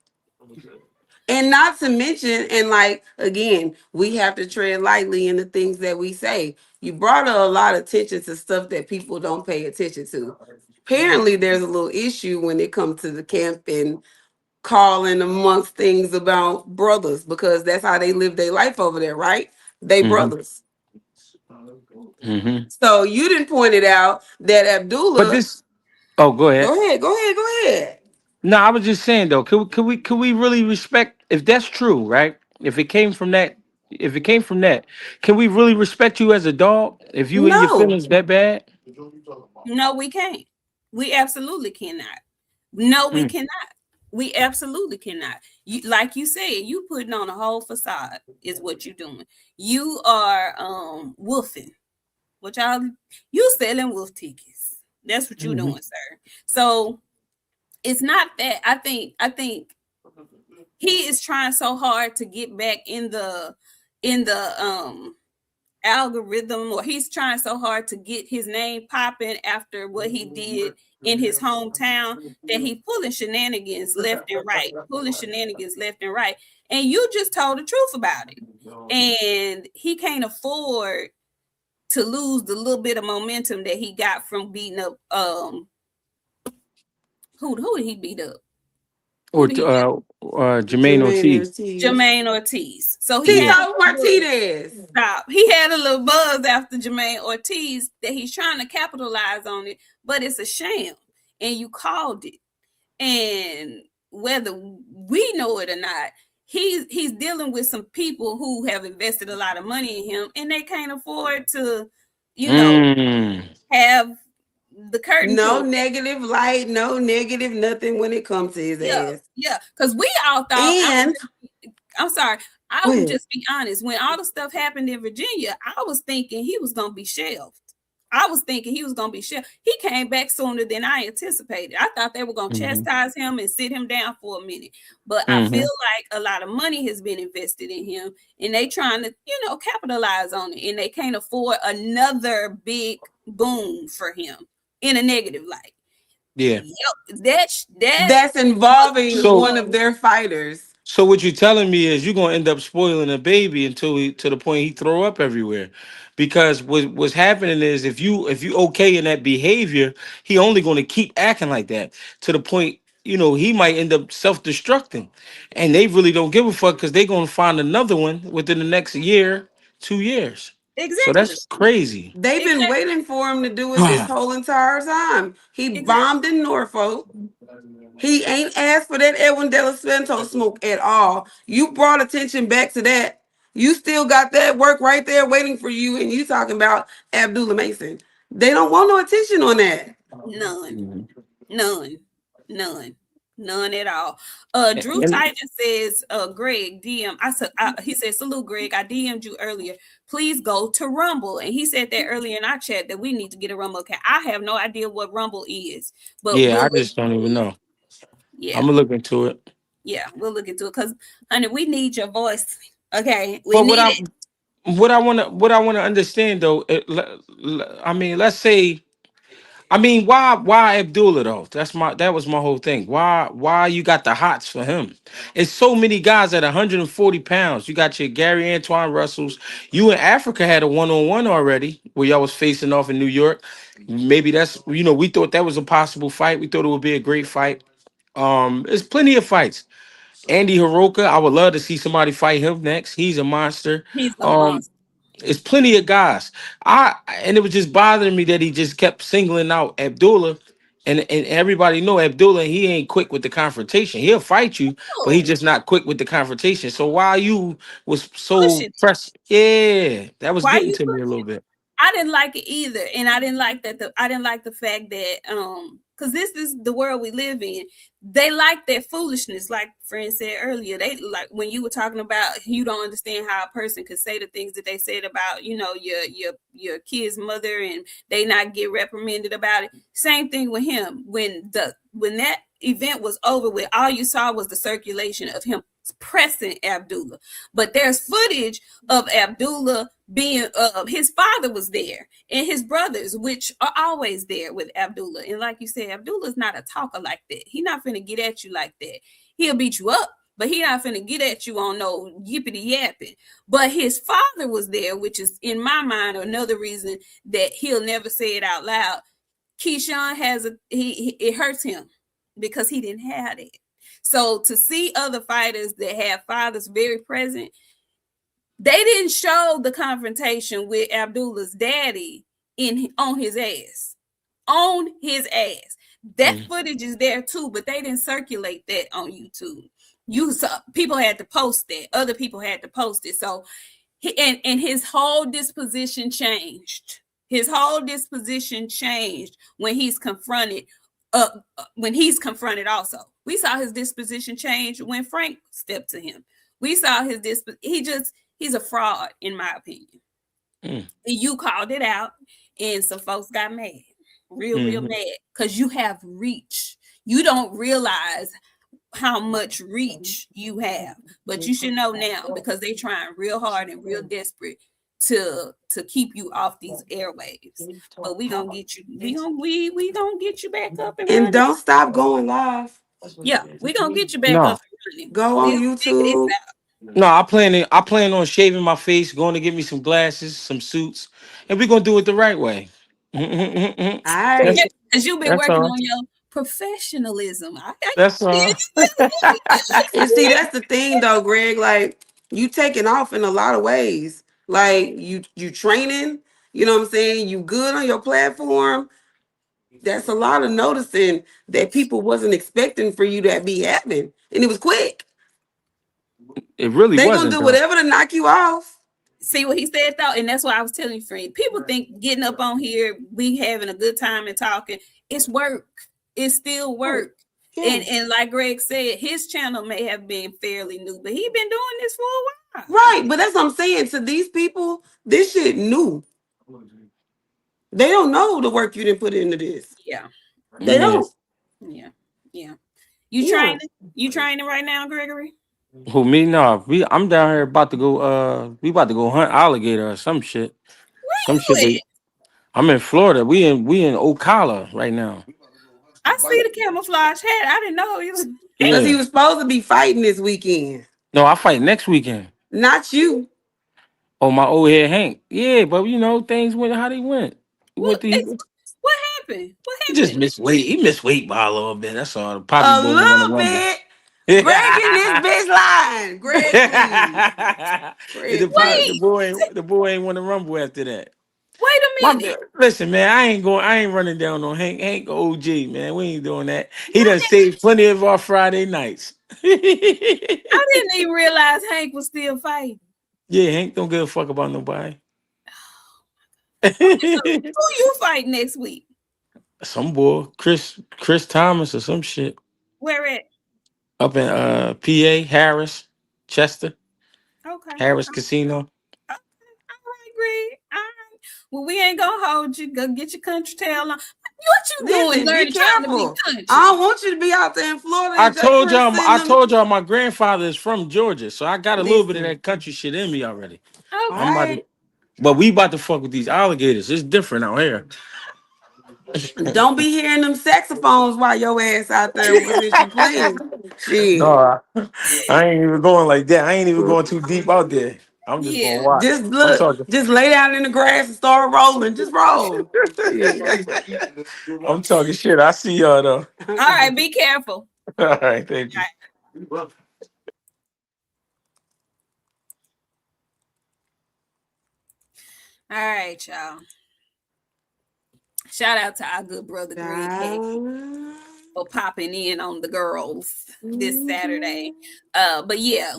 And not to mention, and like again, we have to tread lightly in the things that we say. You brought a lot of attention to stuff that people don't pay attention to. Apparently, there's a little issue when it comes to the camp and calling amongst things about brothers because that's how they live their life over there, right? They Mm-hmm. brothers. Mm-hmm. So you didn't point it out that But Abdullah. this, oh, go ahead. Go ahead, go ahead, go ahead. No, I was just saying though, could we really respect if that's true, right? If it came from that, if it came from that, can we really respect you as a dog if you in your No, feelings that bad? No, we can't. We absolutely cannot. No, we Mm. cannot. We absolutely cannot. You, like you said, you putting on a whole facade is what you're doing. You are wolfing. What y'all, you selling wolf tickets. That's what you're Mhm. doing, sir. So it's not that. I think he is trying so hard to get back in the algorithm, or he's trying so hard to get his name popping after what he did in his hometown, that he pulling shenanigans left and right, pulling shenanigans left and right. And you just told the truth about it. And he can't afford to lose the little bit of momentum that he got from beating up who did he beat up? Who Or did he beat up? Jermaine Jermaine Ortiz. Ortiz. Jermaine Ortiz. So he Yeah. had Tito Martinez. stop. He had a little buzz after Jermaine Ortiz that he's trying to capitalize on it, but it's a sham. And you called it. And whether we know it or not, he's dealing with some people who have invested a lot of money in him, and they can't afford to, Mm. have the curtain No pulled. negative light, no negative nothing when it comes to his Yeah, ass. yeah. Because we all thought, And I'm sorry, I go will ahead. just be honest. When all the stuff happened in Virginia, I was thinking he was gonna be shelved. I was thinking he was gonna be shelved. He came back sooner than I anticipated. I thought they were gonna Mm-hmm. chastise him and sit him down for a minute. But I Mm-hmm. feel like a lot of money has been invested in him, and they trying to, capitalize on it, and they can't afford another big boom for him in a negative light. Yeah. Yep, that That's was involving So one of their fighters. So what you're telling me is you're gonna end up spoiling a baby until to the point he throw up everywhere, because what's happening is if you okay in that behavior, he only gonna keep acting like that to the point he might end up self destructing, and they really don't give a fuck because they gonna find another one within the next year, 2 years. So exactly, that's crazy. They've been exactly, waiting for him to do it this whole entire time. He exactly. bombed in Norfolk. He ain't asked for that Edwin De Los Santos smoke at all. You brought attention back to that. You still got that work right there waiting for you, and you talking about Abdullah Mason. They don't want no attention on that. None. Mhm. None. None. None at all. Drew And Titan says, Greg, DM. He said, salute, Greg. I DM'd you earlier. Please go to Rumble. And he said that earlier in our chat that we need to get a Rumble account. I have no idea what Rumble is, but yeah, we'll I look just don't into even it. know. I'm Yeah. gonna look into it. Yeah. We'll look into it because, honey, we need your voice. Okay. We But what need I it. what I want to understand though, I mean, let's say, I mean, why Abdullah though? That was my whole thing. Why you got the hots for him? It's so many guys at 140 pounds. You got your Gary Antoine Russells. You in Africa had a one-on-one already where y'all was facing off in New York. Maybe that's we thought that was a possible fight. We thought it would be a great fight. There's plenty of fights. Andy Hiroka, I would love to see somebody fight him next. He's a monster. He's a Um, monster. it's plenty of guys. And it was just bothering me that he just kept singling out Abdullah, and everybody know Abdullah. He ain't quick with the confrontation. He'll fight you, but he's Oh, just not quick with the confrontation. So why you was so pushing. pressed? Yeah, that was Why getting you to me a little pushing? bit. I didn't like it either, and I didn't like that. I didn't like the fact that because this is the world we live in. They like that foolishness, like friend said earlier. They like when you were talking about you don't understand how a person could say the things that they said about your kid's mother, and they not get reprimanded about it. Same thing with him. When that event was over with, all you saw was the circulation of him pressing Abdullah. But there's footage of Abdullah being his father was there and his brothers, which are always there with Abdullah. And like you said, Abdullah's not a talker like that. He not finna get at you like that. He'll beat you up, but he not finna get at you on no yippity yapping. But his father was there, which is in my mind another reason that he'll never say it out loud. Keyshawn has it hurts him because he didn't have it. So to see other fighters that have fathers very present, they didn't show the confrontation with Abdullah's daddy on his ass. On his ass. That footage is there too, but they didn't circulate that on YouTube. You saw people had to post that. Other people had to post it. So and his whole disposition changed. His whole disposition changed when he's confronted. When he's confronted, also, we saw his disposition change when Frank stepped to him. We saw his he's a fraud, in my opinion. You called it out, and some folks got mad, real mad, because you have reach. You don't realize how much reach you have, but you should know now because they trying real hard and real desperate to keep you off these airwaves. But we gonna get you. We gonna get you back up and don't stop going live. Yeah, we gonna get you back up and running. Go on YouTube. No, I plan on shaving my face, going to get me some glasses, some suits, and we're gonna do it the right way. All right. Because you've been working on your professionalism. That's all. And see, that's the thing though, Greg. Like, you taking off in a lot of ways. Like, you training, you know what I'm saying? You good on your platform. That's a lot of noticing that people wasn't expecting for you to be having. And it was quick. It really they wasn't. They gonna do whatever to knock you off. See what he said though, and that's what I was telling you, friend. People think getting up on here, we having a good time and talking. It's work. It's still work. Yeah. And like Greg said, his channel may have been fairly new, but he been doing this for a while. Right, but that's what I'm saying. To these people, this shit new. They don't know the work you didn't put into this. Yeah. They don't. Yeah. You training right now, Gregory? Who, me? No, I'm down here about to go. We about to go hunt alligator or some shit. Where you at? I'm in Florida. We in Ocala right now. I see the camouflage hat. I didn't know he was. Because he was supposed to be fighting this weekend. No, I fight next weekend. Not you. Oh, my old head Hank. Yeah, but things went how they went. What happened? He just missed weight. He missed weight by a little bit. That's all. A little bit. Greg in this bitch line. Greg, the boy ain't want to rumble after that. Wait a minute. Listen, man, I ain't running down on Hank. Hank OG, man. We ain't doing that. He done saved plenty of our Friday nights. I didn't even realize Hank was still fighting. Yeah, Hank don't give a fuck about nobody. So who you fight next week? Some boy, Chris Thomas or some shit. Where at? Up in PA, Harris, Chester. Okay. Harris Casino. All right, Greg. All right. Well, we ain't gonna hold you. Go get your country tail on. What you doing? Be careful. I don't want you to be out there in Florida. I told y'all my grandfather is from Georgia, so I got a little bit of that country shit in me already. Okay. But we about to fuck with these alligators. It's different out here. Don't be hearing them saxophones while your ass out there with you playing. Shit. No, I ain't even going like that. I ain't even going too deep out there. I'm just going to watch. Just look. Just lay down in the grass and start rolling. Just roll. I'm talking shit. I see y'all though. All right, be careful. All right, thank you. All right, y'all. Shout out to our good brother Greg Hackett for popping in on the girls this Saturday. But yeah,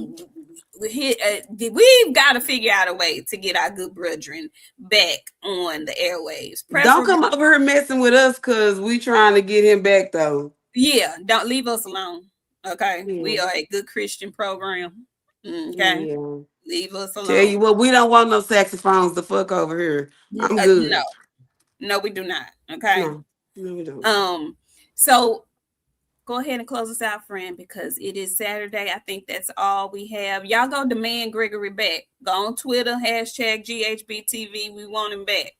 we've got to figure out a way to get our good brethren back on the airwaves. Don't come over here messing with us because we trying to get him back though. Yeah, don't leave us alone. Okay, we are a good Christian program. Okay, leave us alone. Tell you what, we don't want no saxophones to fuck over here. I'm good. No, we do not. Okay. No, we don't. So go ahead and close us out, friend, because it is Saturday. I think that's all we have. Y'all go demand Gregory back. Go on Twitter, #GHBTV. We want him back.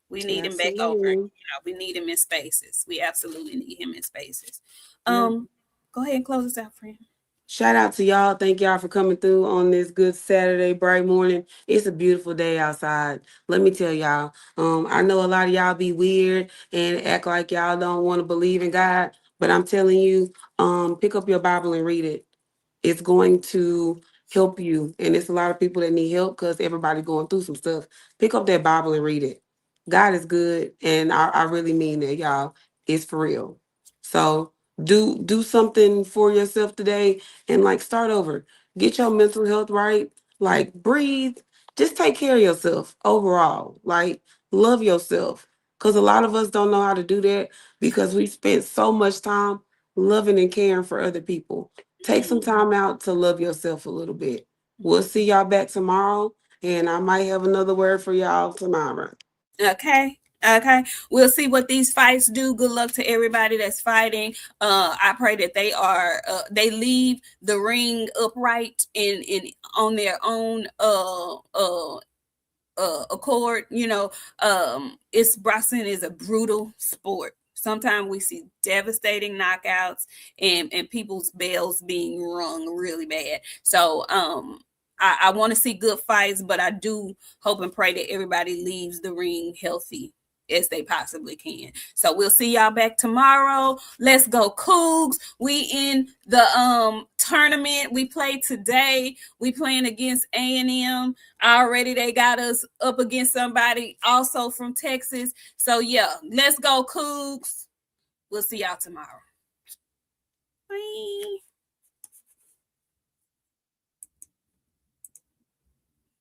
We need him back over. We need him in spaces. We absolutely need him in spaces. Go ahead and close us out, friend. Shout out to y'all. Thank y'all for coming through on this good Saturday, bright morning. It's a beautiful day outside. Let me tell y'all, I know a lot of y'all be weird and act like y'all don't want to believe in God, But I'm telling you, pick up your Bible and read it. It's going to help you. And it's a lot of people that need help because everybody going through some stuff. Pick up that Bible and read it. God is good. And I really mean that, y'all. It's for real. So do something for yourself today and like start over. Get your mental health right. Like breathe. Just take care of yourself overall. Like love yourself. Because a lot of us don't know how to do that because we spent so much time loving and caring for other people. Take some time out to love yourself a little bit. We'll see y'all back tomorrow, and I might have another word for y'all tomorrow. Okay. Okay. We'll see what these fights do. Good luck to everybody that's fighting. I pray that they leave the ring upright and on their own accord. It's boxing is a brutal sport. Sometimes we see devastating knockouts and people's bells being rung really bad. So I want to see good fights, but I do hope and pray that everybody leaves the ring healthy as they possibly can. So we'll see y'all back tomorrow. Let's go Cougs. We in the tournament. We played today. We playing against A&M. Already they got us up against somebody also from Texas. So yeah, let's go Cougs. We'll see y'all tomorrow. Bye.